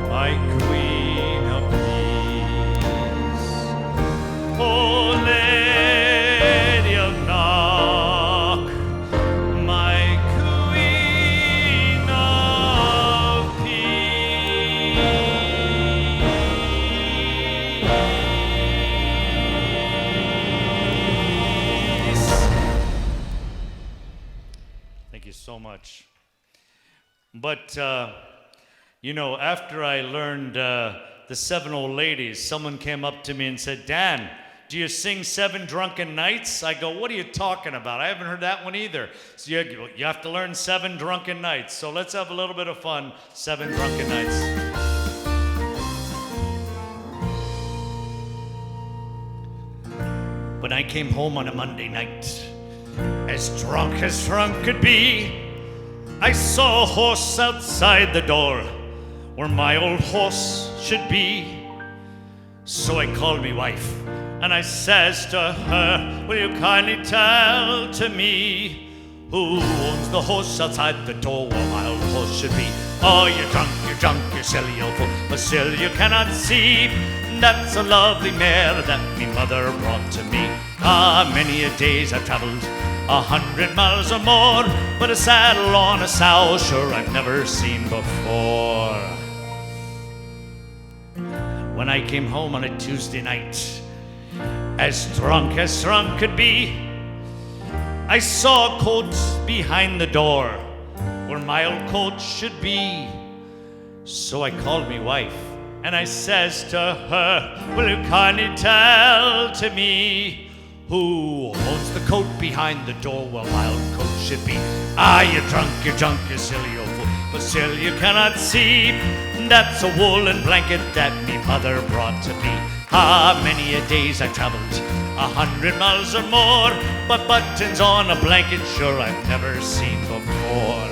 my Queen of Peace. O Lady of Knock, my Queen of Peace. Thank you so much. But, you know, after I learned the Seven Old Ladies, someone came up to me and said, Dan, do you sing Seven Drunken Nights? I go, what are you talking about? I haven't heard that one either. So you have to learn Seven Drunken Nights. So let's have a little bit of fun. Seven Drunken Nights. When I came home on a Monday night, as drunk could be, I saw a horse outside the door where my old horse should be. So I called me wife and I says to her, will you kindly tell to me who owns the horse outside the door where my old horse should be? Oh, you're drunk, you silly old fool, but still you cannot see that's a lovely mare that me mother brought to me. Ah, many a days I've traveled 100 miles or more, but a saddle on a sow sure I've never seen before. When I came home on a Tuesday night, as drunk could be, I saw a coat behind the door where my old coat should be. So I called me wife and I says to her, will you kindly tell to me who owns the coat behind the door where my old coat should be? Ah, you're drunk, you silly old fool, but still you cannot see that's a woolen blanket that me mother brought to me. Ah, many a days I've traveled 100 miles or more, but buttons on a blanket sure I've never seen before.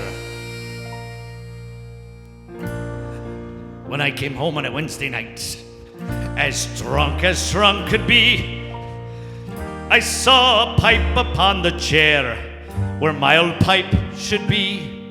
When I came home on a Wednesday night, as drunk could be, I saw a pipe upon the chair where my old pipe should be.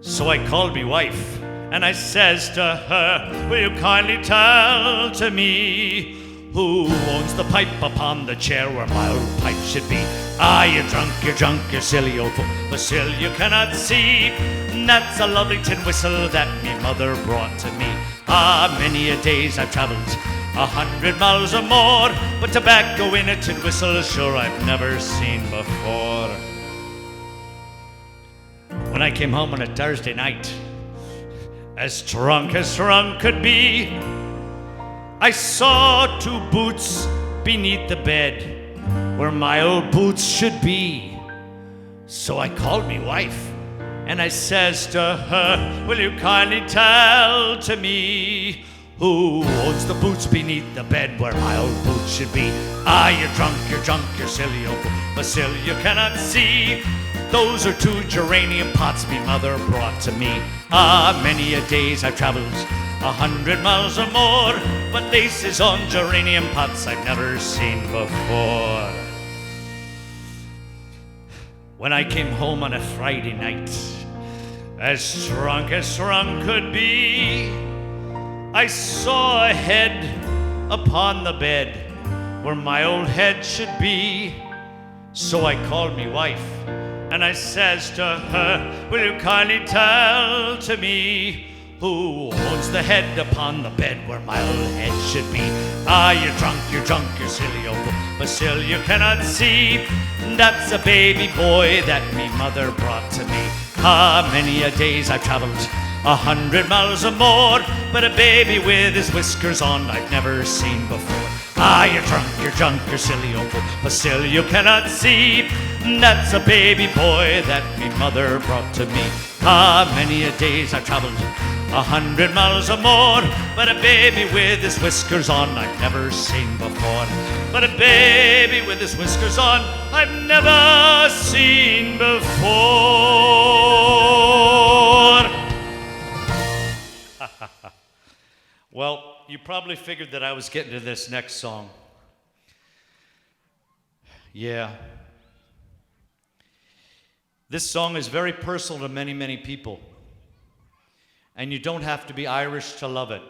So I called me wife And I says to her, will you kindly tell to me who owns the pipe upon the chair where my old pipe should be? Ah, you're drunk, you're silly, old fool, but still you cannot see. And that's a lovely tin whistle that me mother brought to me. Ah, many a days I've travelled 100 miles or more, but tobacco in a tin whistle, sure I've never seen before. When I came home on a Thursday night, as drunk could be, I saw two boots beneath the bed where my old boots should be. So I called me wife and I says to her, will you kindly tell to me who owns the boots beneath the bed where my old boots should be? Ah, you're drunk, you're silly, old fool, but still you cannot see. Those are two geranium pots me mother brought to me. Ah, many a days I've traveled 100 miles or more, but laces on geranium pots I've never seen before. When I came home on a Friday night, as drunk could be, I saw a head upon the bed where my old head should be. So I called me wife and I says to her, will you kindly tell to me who owns the head upon the bed where my old head should be? Ah, you're drunk, you're silly, old fool, but still you cannot see. That's a baby boy that me mother brought to me. Ah, many a days I've traveled 100 miles or more, but a baby with his whiskers on I've never seen before. Ah, you're drunk, you're silly, old fool, but still you cannot see. That's a baby boy that me mother brought to me. Ah, many a days I've traveled 100 miles or more, but a baby with his whiskers on I've never seen before. But a baby with his whiskers on I've never seen before. Well, you probably figured that I was getting to this next song. Yeah. This song is very personal to many, many people. And you don't have to be Irish to love it.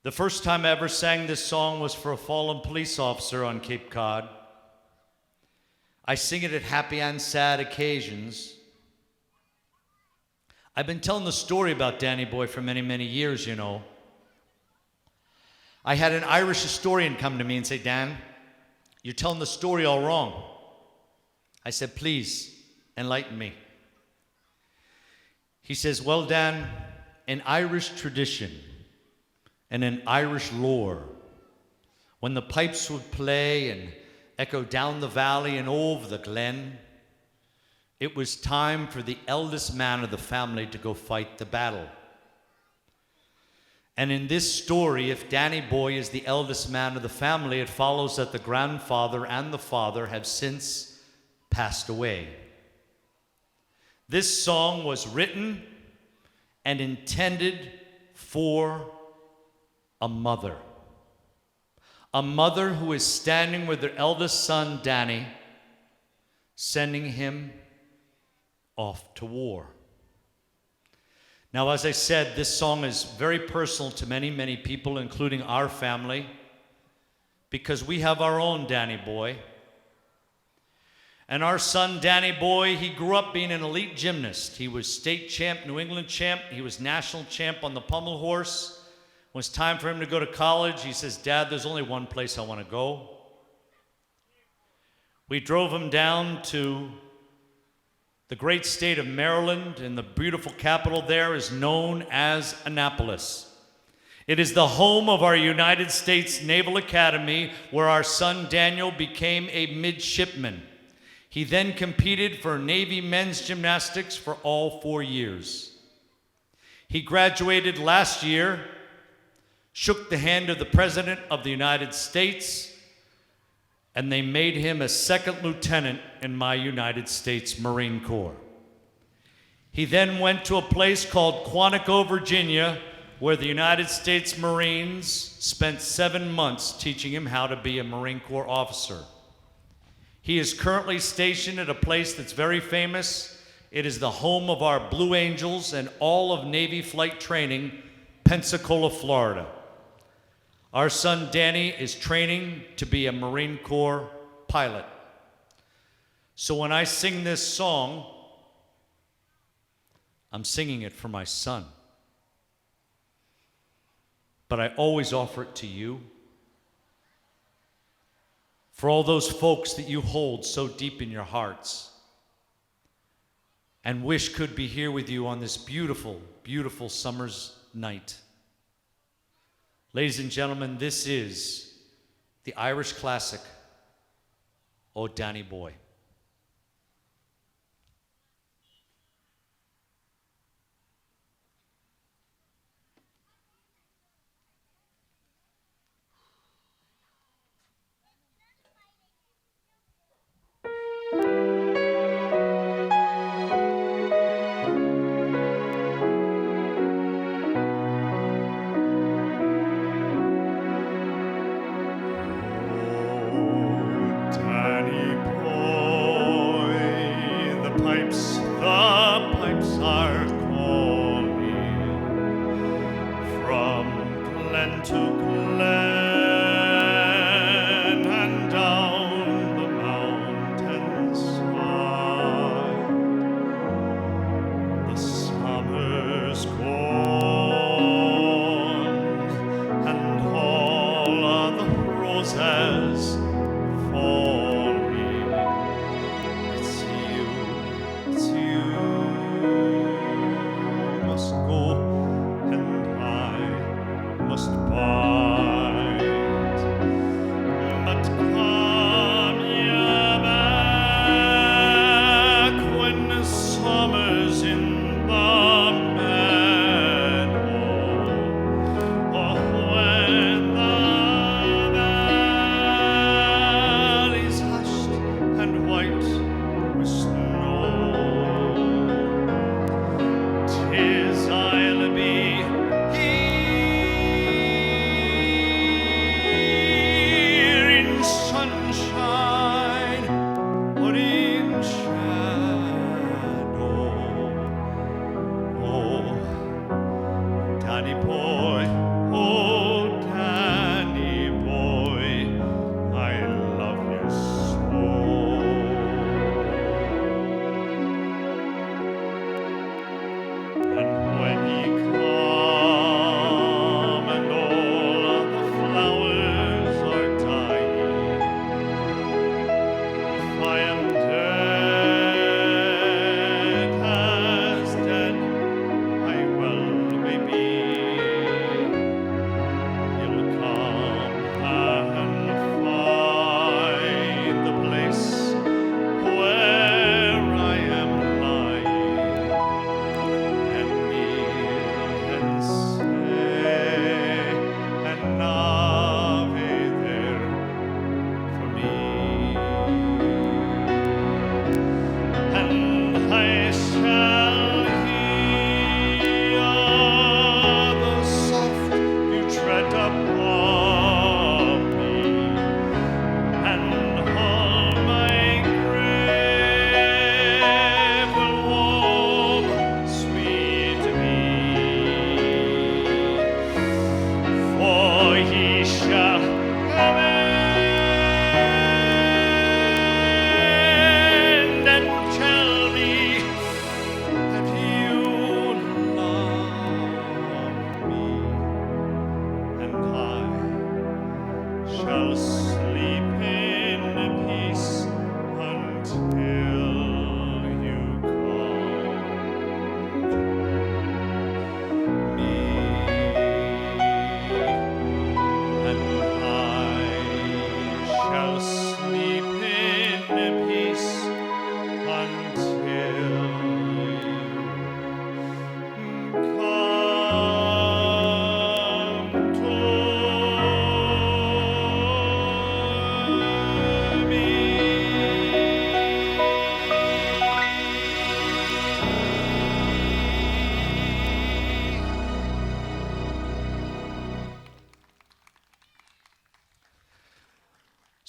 The first time I ever sang this song was for a fallen police officer on Cape Cod. I sing it at happy and sad occasions. I've been telling the story about Danny Boy for many, many years, you know. I had an Irish historian come to me and say, Dan, you're telling the story all wrong. I said, please, enlighten me. He says, well, Dan, in Irish tradition and in Irish lore, when the pipes would play and echo down the valley and over the glen, it was time for the eldest man of the family to go fight the battle. And in this story, if Danny Boy is the eldest man of the family, it follows that the grandfather and the father have since passed away. This song was written and intended for a mother. A mother who is standing with her eldest son, Danny, sending him off to war. Now, as I said, this song is very personal to many, many people, including our family, because we have our own Danny Boy. And our son, Danny Boy, he grew up being an elite gymnast. He was state champ, New England champ. He was national champ on the pommel horse. When it was time for him to go to college, he says, Dad, there's only one place I want to go. We drove him down to the great state of Maryland, and the beautiful capital there is known as Annapolis. It is the home of our United States Naval Academy, where our son Daniel became a midshipman. He then competed for Navy men's gymnastics for all 4 years. He graduated last year, shook the hand of the President of the United States, and they made him a second lieutenant in my United States Marine Corps. He then went to a place called Quantico, Virginia, where the United States Marines spent 7 months teaching him how to be a Marine Corps officer. He is currently stationed at a place that's very famous It is the home of our Blue Angels and all of Navy flight training, Pensacola, Florida. Our son Danny is training to be a Marine Corps pilot. So when I sing this song, I'm singing it for my son. But I always offer it to you, for all those folks that you hold so deep in your hearts and wish could be here with you on this beautiful, beautiful summer's night. Ladies and gentlemen, this is the Irish classic, Oh Danny Boy.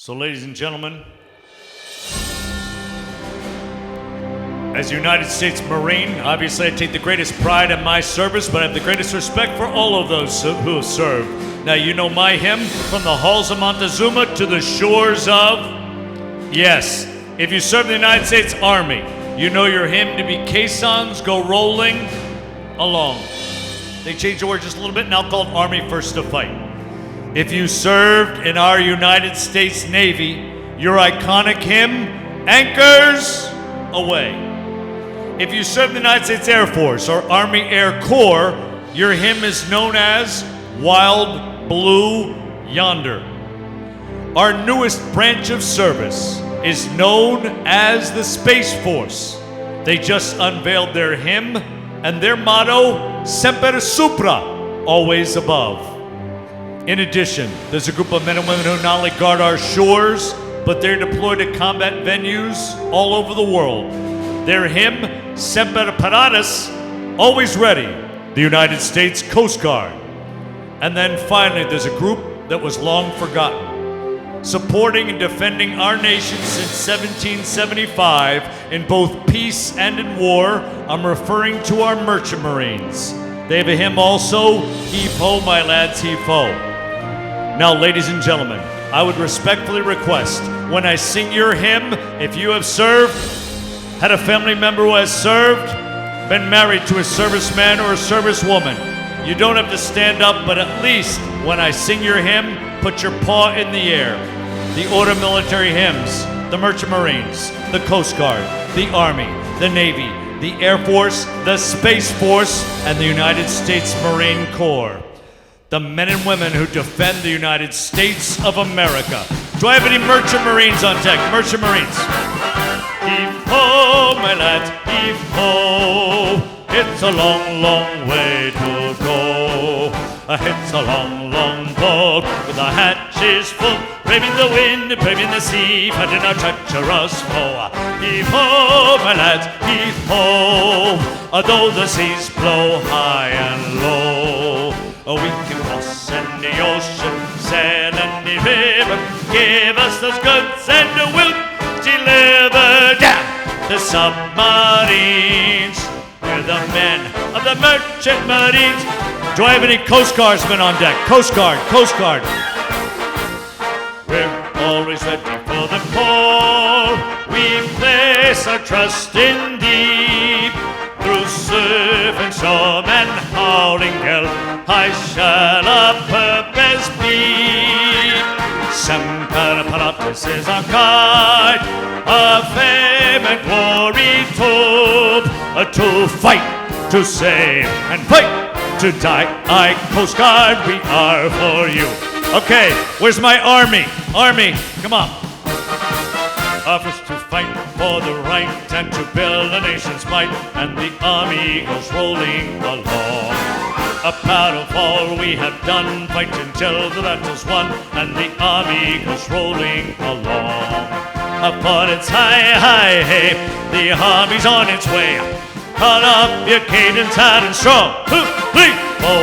So, ladies and gentlemen, As a United States Marine, obviously I take the greatest pride in my service, but I have the greatest respect for all of those who have served. Now, you know my hymn, from the halls of Montezuma to the shores of... Yes, if you serve the United States Army, you know your hymn to be caissons go rolling along. They changed the word just a little bit, now called Army First to Fight. If you served in our United States Navy, your iconic hymn, Anchors Away. If you serve in the United States Air Force or Army Air Corps, your hymn is known as Wild Blue Yonder. Our newest branch of service is known as the Space Force. They just unveiled their hymn and their motto, Semper Supra, always above. In addition, there's a group of men and women who not only guard our shores, but they're deployed to combat venues all over the world. Their hymn, Semper Paratus, always ready, the United States Coast Guard. And then finally, there's a group that was long forgotten, supporting and defending our nation since 1775 in both peace and in war. I'm referring to our Merchant Marines. They have a hymn also, Heave Ho, my lads, heave ho. Now, ladies and gentlemen, I would respectfully request, when I sing your hymn, if you have served, had a family member who has served, been married to a serviceman or a servicewoman, you don't have to stand up, but at least when I sing your hymn, put your paw in the air. The Order of Military Hymns, the Merchant Marines, the Coast Guard, the Army, the Navy, the Air Force, the Space Force, and the United States Marine Corps. The men and women who defend the United States of America. Do I have any Merchant Marines on deck? Merchant Marines. Heave ho, my lads, heave ho. It's a long, long way to go. It's a long, long boat with the hatches full, braving the wind, braving the sea, fighting our treacherous foe. Heave ho, my lads, heave ho. Although the seas blow high and low, we can cross any ocean, sail any river. Give us those goods and we'll deliver down the submarines. We're the men of the Merchant Marines. Do I have any Coast Guardsmen on deck? Coast Guard, Coast Guard. We're always ready for the call. We place our trust in thee. Through surf and storm and howling gale, I shall our purpose be. Semper Paratus is our guide, our fame and glory to fight, to save, and fight, to die. I, Coast Guard, we are for you. Okay, where's my army? Army, come on. Offers to fight for the right and to build a nation's might, and the army goes rolling along. Proud of all we have done, fight until the battle's won, and the army goes rolling along. Upon its high, high, hey, the army's on its way. Call up your cadence hard and strong. For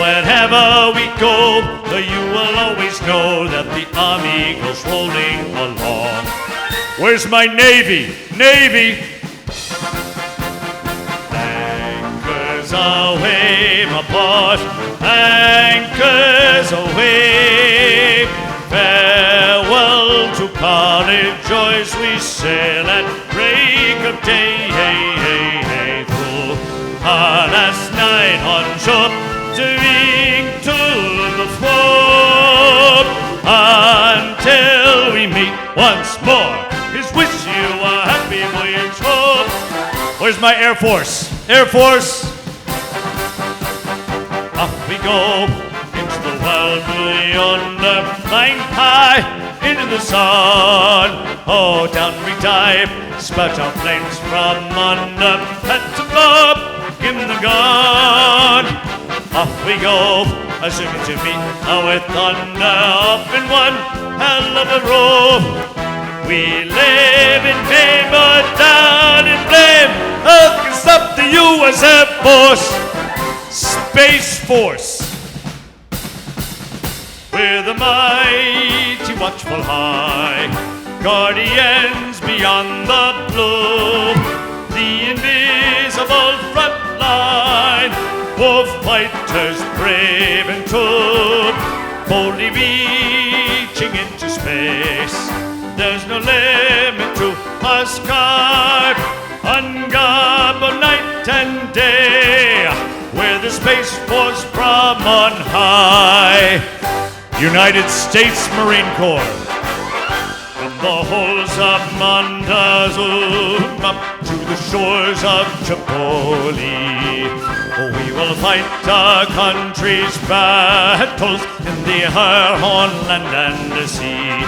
wherever we go, you will always know that the army goes rolling along. Where's my Navy? Navy! Anchors away, my boss. Anchors away. Farewell to college joys. We sail at break of day. Through our last night on shore, doing to the fore, until we meet once more. Is wish you a happy voyage home. Where's my Air Force? Air Force! Off we go into the wild blue yonder, flying high into the sun. Oh, down we dive, spout our flames from under, head to bob, give the gun. Off we go, assuming to meet with thunder, up in one hell of a row. We live in fame, but down in flame. Who can stop the U.S. Air Force? Space Force. We're the mighty watchful high, guardians beyond the blue. the invisible front line of fighters brave and true, boldly reaching into space. There's no limit to our sky, ungoverned night and day, where the Space Force from on high. United States Marine Corps. From the halls of Montezuma to the shores of Tripoli, we will fight our country's battles in the air, on land and the sea.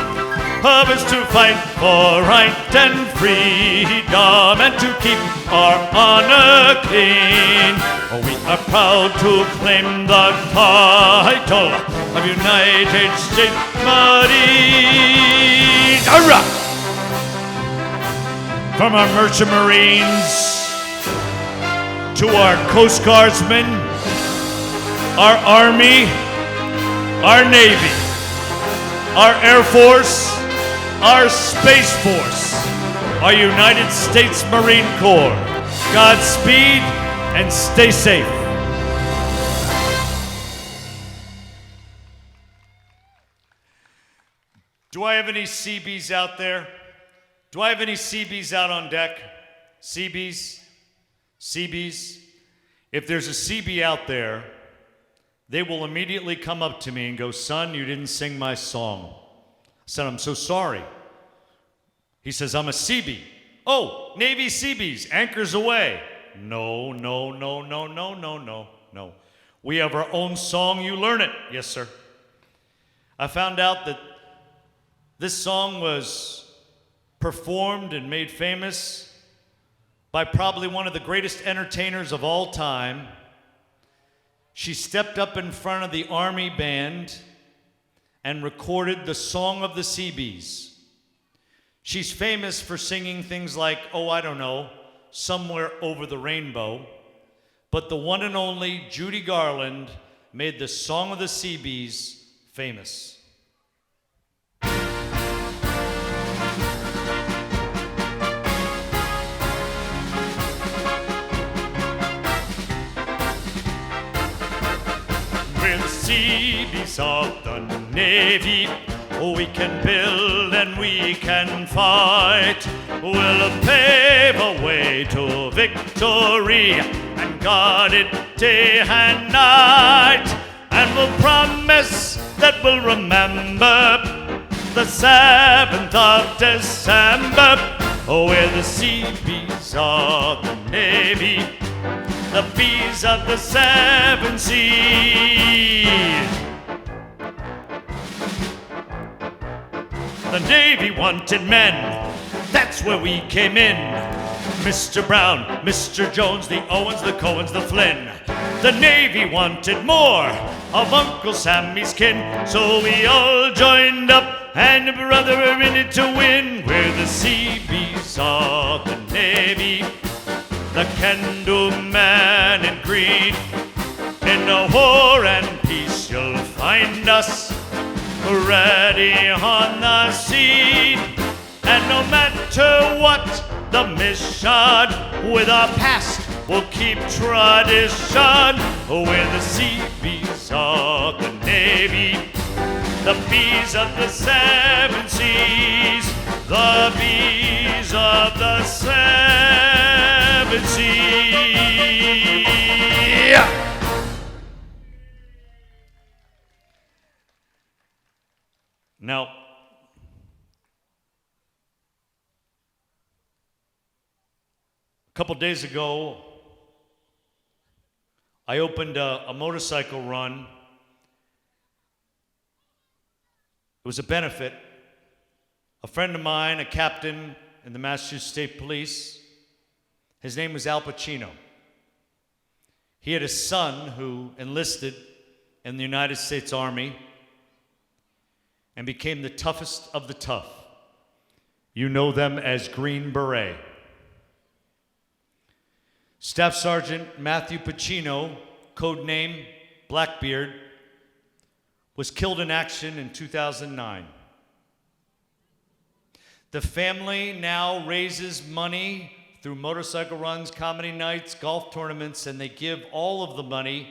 Purpose to fight for right and freedom and to keep our honor clean. We are proud to claim the title of United States Marines. Hurrah! From our merchant marines to our Coast Guardsmen, our Army, our Navy, our Air Force, our Space Force, our United States Marine Corps. Godspeed and stay safe. Do I have any Seabees out there? Do I have any Seabees out on deck? Seabees? Seabees? If there's a Seabee out there, they will immediately come up to me and go, "Son, you didn't sing my song." I said, "I'm so sorry." He says, "I'm a Seabee." "Oh, Navy Seabees, anchors away." No, no, no, no, no, no, no, no. We have our own song, you learn it. Yes, sir. I found out that this song was performed and made famous by probably one of the greatest entertainers of all time. She stepped up in front of the Army band and recorded the Song of the Seabees. She's famous for singing things like, oh, I don't know, Somewhere Over the Rainbow. But the one and only Judy Garland made the Song of the Seabees famous. We're the Seabees of the Navy. We can build and we can fight. We'll pave a way to victory and guard it day and night. And we'll promise that we'll remember the 7th of December. We're the Seabees of the Navy, the bees of the 7 seas. The Navy wanted men, that's where we came in. Mr. Brown, Mr. Jones, the Owens, the Cohens, the Flynn. The Navy wanted more of Uncle Sammy's kin, so we all joined up and brother, we're in it to win. We're the Seabees of the Navy, the can-do man in green. In a war and peace you'll find us ready on the scene. And no matter what the mission, with our past we'll keep tradition. We're the Seabees of the Navy, the bees of the 7 seas, the bees of the 7 seas. Now, a couple days ago, I opened a motorcycle run. It was a benefit. A friend of mine, a captain in the Massachusetts State Police, his name was Al Pacino. He had a son who enlisted in the United States Army and became the toughest of the tough. You know them as Green Beret. Staff Sergeant Matthew Pacino, code name Blackbeard, was killed in action in 2009. The family now raises money through motorcycle runs, comedy nights, golf tournaments, and they give all of the money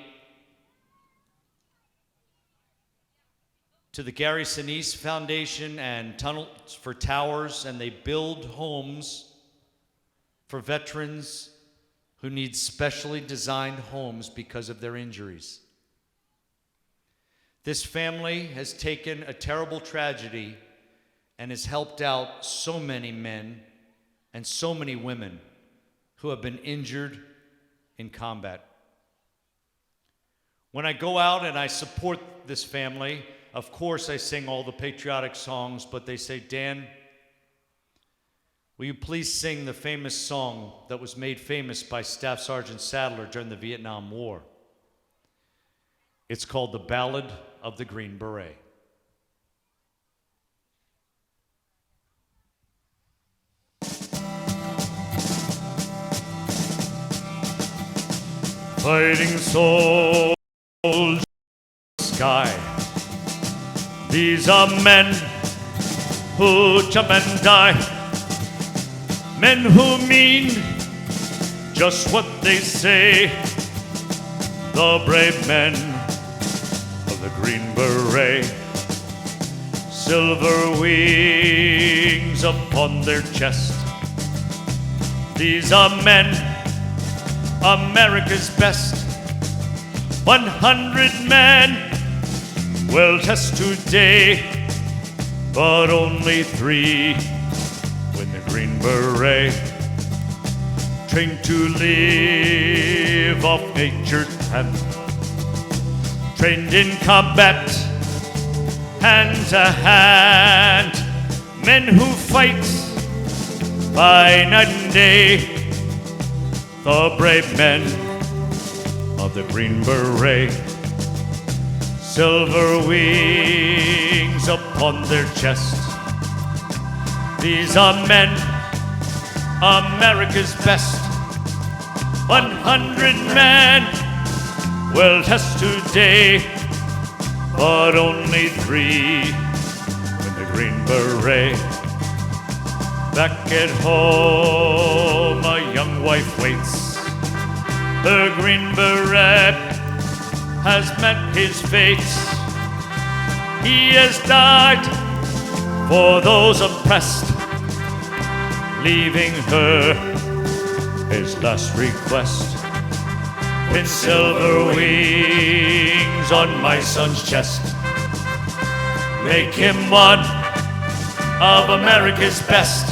to the Gary Sinise Foundation and Tunnels for Towers, and they build homes for veterans who need specially designed homes because of their injuries. This family has taken a terrible tragedy and has helped out so many men and so many women who have been injured in combat. When I go out and I support this family, of course I sing all the patriotic songs, but they say, Dan, will you please sing the famous song that was made famous by Staff Sergeant Sadler during the Vietnam War? It's called The Ballad of the Green Beret. Fighting soldiers in the sky, these are men who jump and die, men who mean just what they say, the brave men of the Green Beret, silver wings upon their chest. These are men, America's best. 100 men will test today, but only 3 win the Green Beret. Trained to live off nature's hand, trained in combat, hand to hand, men who fight by night and day, the brave men of the Green Beret, silver wings upon their chest. These are men, America's best. 100 men will test today, but only 3 win the Green Beret. Back at home, a young wife waits. Her Green Beret has met his fate. He has died for those oppressed, leaving her his last request. Pin silver wings on my son's chest. Make him one of America's best.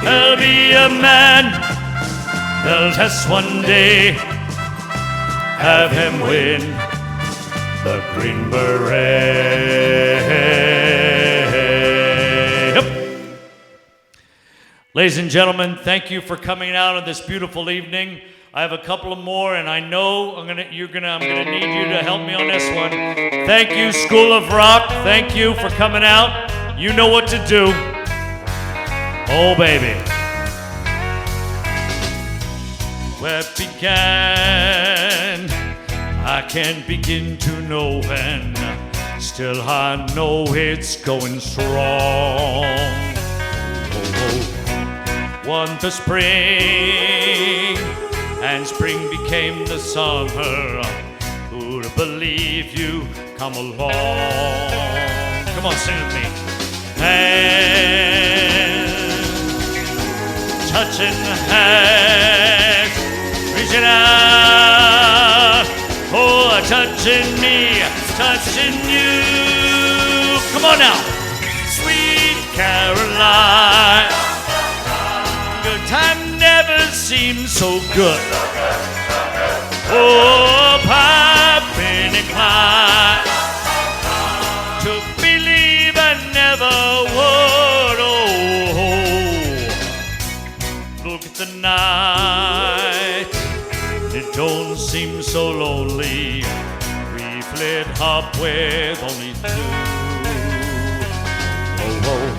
He'll be a man they'll test one day, have him win the Green Beret. Ladies and gentlemen, thank you for coming out on this beautiful evening. I have a couple of more, and I know I'm gonna need you to help me on this one. Thank you, School of Rock. Thank you for coming out. You know what to do. Oh, baby. Where it began, I can't begin to know when. Still, I know it's going strong. Oh. One the spring, and spring became the summer. Who'd believe you come along? Come on, sing with me. Hands, touching hands, reaching out. Oh, touching me, touching you. Come on now. Sweet Caroline, good time never seemed so good. Oh, I've been inclined to believe I never would. Oh, look at the night, it don't seem so lonely. We've lit up with only 2. Oh,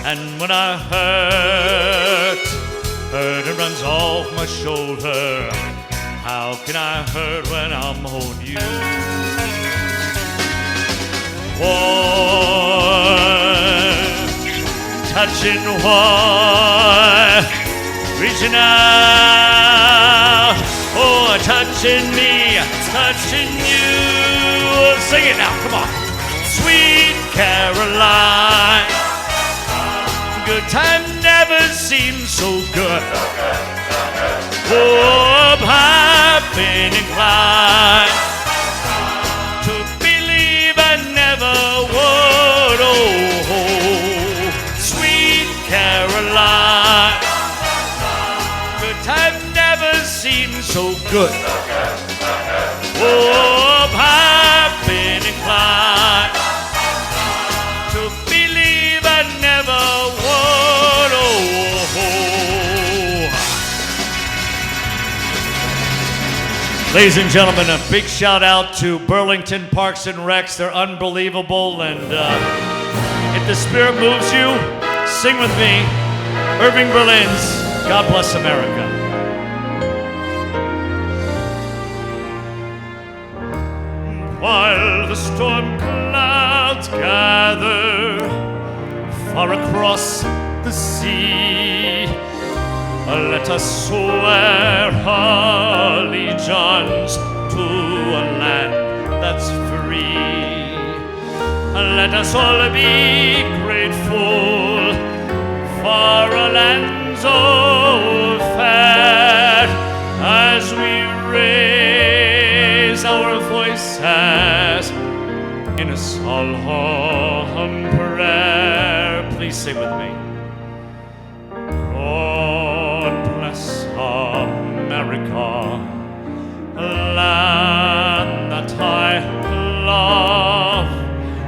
and when I hurt, it runs off my shoulder. How can I hurt when I'm holding you? One, touching one, reaching out, oh, touching me, touching you. Sing it now, come on. Sweet Caroline, good time never seemed so good. Oh, I've been inclined to believe I never would. Oh, sweet Caroline, good time never seemed so good. Oh, I've been inclined to believe I never would. Oh. Ladies and gentlemen, a big shout out to Burlington Parks and Recs. They're unbelievable, and if the spirit moves you, sing with me. Irving Berlin's God Bless America. While the storm clouds gather far across the sea, let us swear allegiance to a land that's free. Let us all be grateful for a land so fair as we raise our voices in a solemn prayer. Please sing with me. God bless America, a land that I love.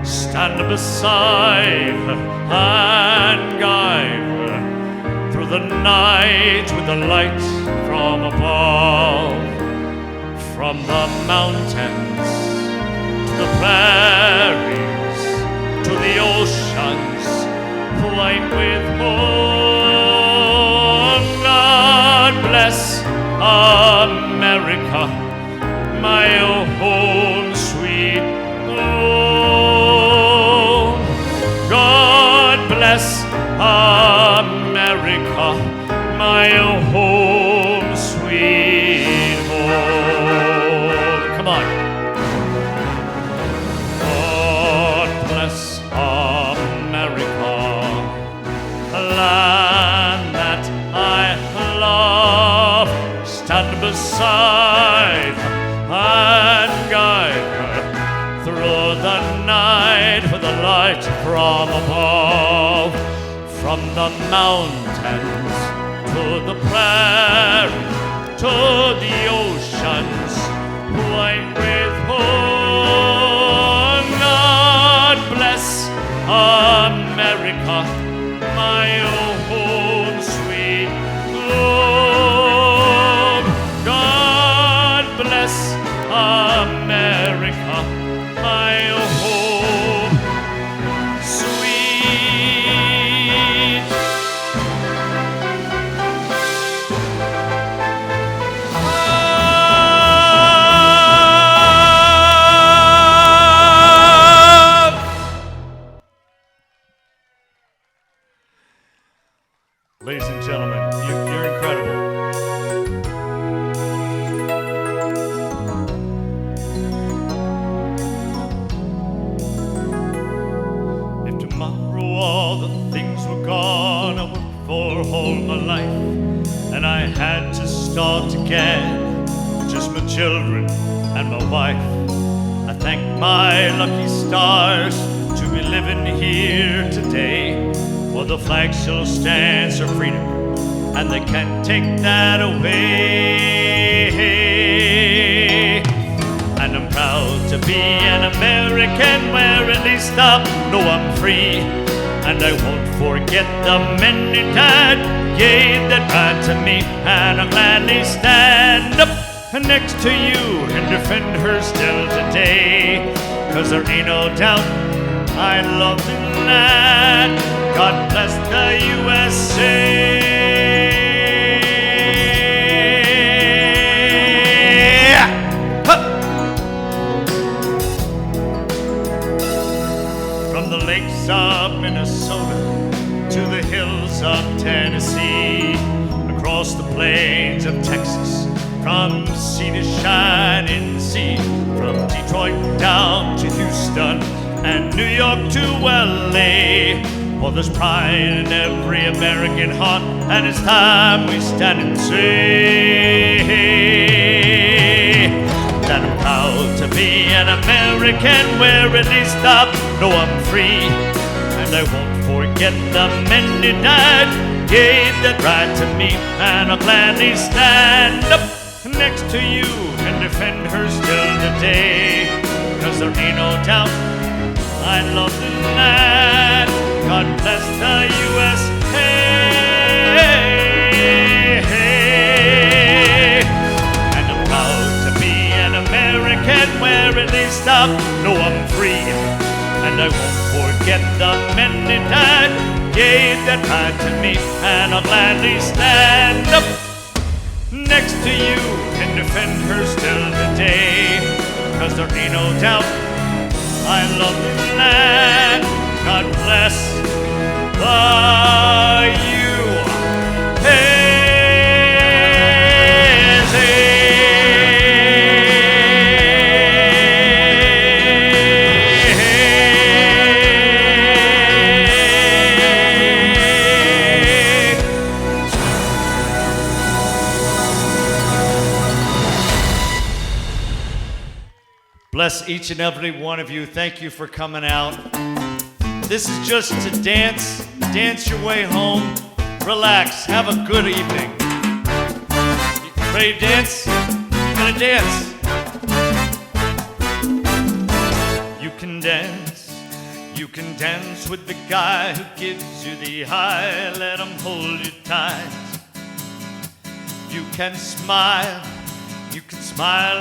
Stand beside her and guide her through the night with the light from above. From the mountains to the prairies to the oceans plain with home. God bless America, my own sweet home. God bless America, my home sweet home. Come on. God bless America, a land that I love. Stand beside her and guide her through the night with the light from above. From the mountains to the prairie to the oceans plain with home. God bless America, my own sweet home. God bless America, my home sweet. Ladies and gentlemen, you're incredible. If tomorrow all the things were gone I worked for all my life, and I had to start again with just my children and my wife, I thank my lucky stars to be living here today. Well, the flag still stands for freedom, and they can't take that away. And I'm proud to be an American, where at least I know I'm free. And I won't forget the men who died, gave that right to me. And I'll gladly stand up next to you and defend her still today. 'Cause there ain't no doubt I love the land. God bless the USA. From the lakes of Minnesota to the hills of Tennessee, across across the plains of Texas, from sea to shining sea, from Detroit down to Houston and New York to LA. For there's pride in every American heart, and it's time we stand and say that I'm proud to be an American, where at least I know I'm free. And I won't forget the men who died, gave that right to me, and I'll gladly stand up next to you and defend her still today. 'Cause there ain't no doubt I love the land. God bless the USA. And I'm proud to be an American, where at least I know I'm free. And I won't forget the men who died, gave that right to me, and I'll gladly stand up next to you and defend her still today. 'Cause there ain't no doubt I love the land. God bless the Bless each and every one of you. Thank you for coming out. This is just to dance your way home. Relax, have a good evening. Ready to dance? You're gonna dance. You can dance with the guy who gives you the high. Let him hold you tight. You can smile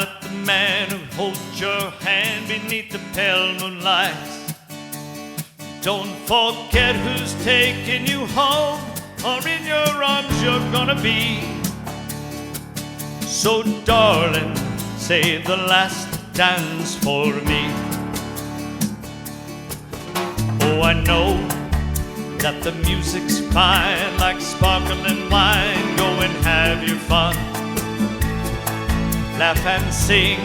at the man who holds your hand beneath the pale moonlight. Don't forget who's taking you home, or in your arms you're gonna be. So darling, save the last dance for me. Oh, I know that the music's fine, like sparkling wine. Go and have your fun, laugh and sing,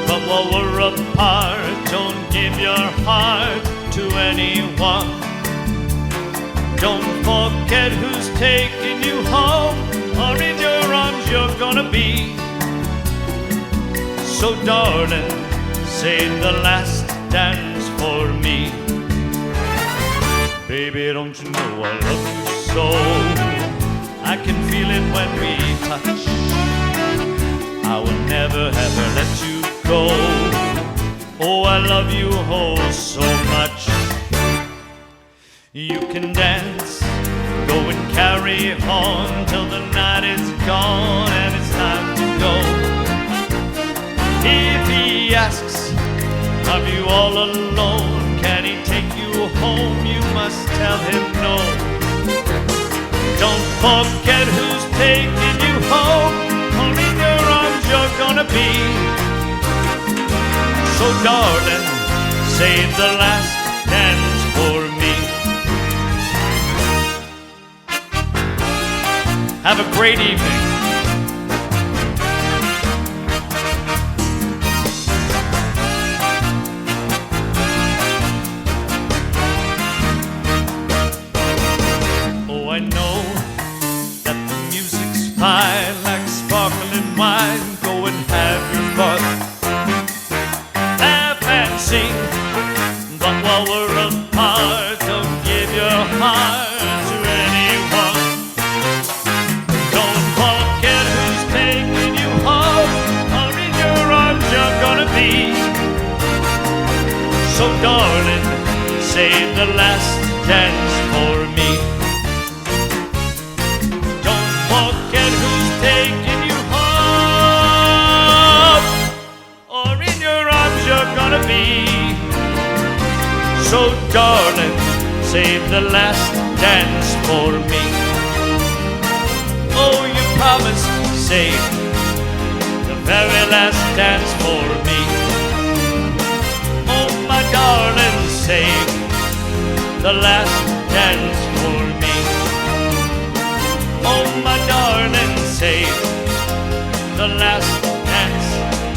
but while we're apart, don't give your heart to anyone. Don't forget who's taking you home, or in your arms you're gonna be. So darling, save the last dance for me. Baby, don't you know I love you so? I can feel it when we touch. I will never ever let you go. Oh, I love you oh so much. You can dance, go and carry on till the night is gone and it's time to go. If he asks, are you all alone? Can he take you home? You must tell him no. Don't forget who's taking you home, or in your arms you're gonna be. So darling, save the last dance for me. Have a great evening. Oh, I know that the music's fine, like sparkling wine. Go and have your fun, laugh and sing, but while we're apart, don't give your heart to anyone. Don't forget who's taking you home, or in your arms you're gonna be. So darling, save the last dance for me. Don't forget who's taking you home, or in your arms you're gonna be. So darling, save the last dance for me. Oh, you promised, save the very last dance for me. Oh, my darling, save the last dance for me. Oh, my darling. save the last dance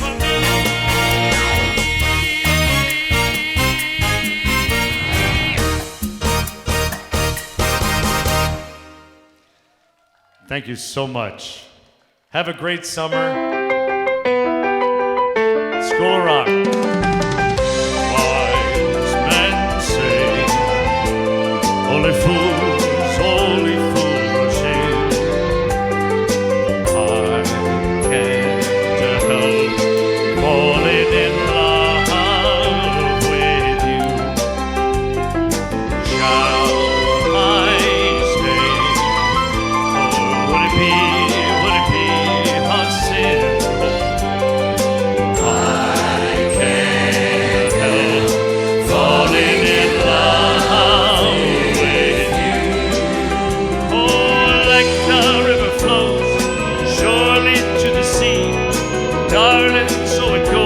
for me. Thank you so much. Have a great summer. School of Rock. Wise men say only fools rush in. I can't help falling in love with you. Shall I stay, or would it be a sin? I can't help falling in love with you. Oh, like the river flows surely to the sea, darling, so it goes.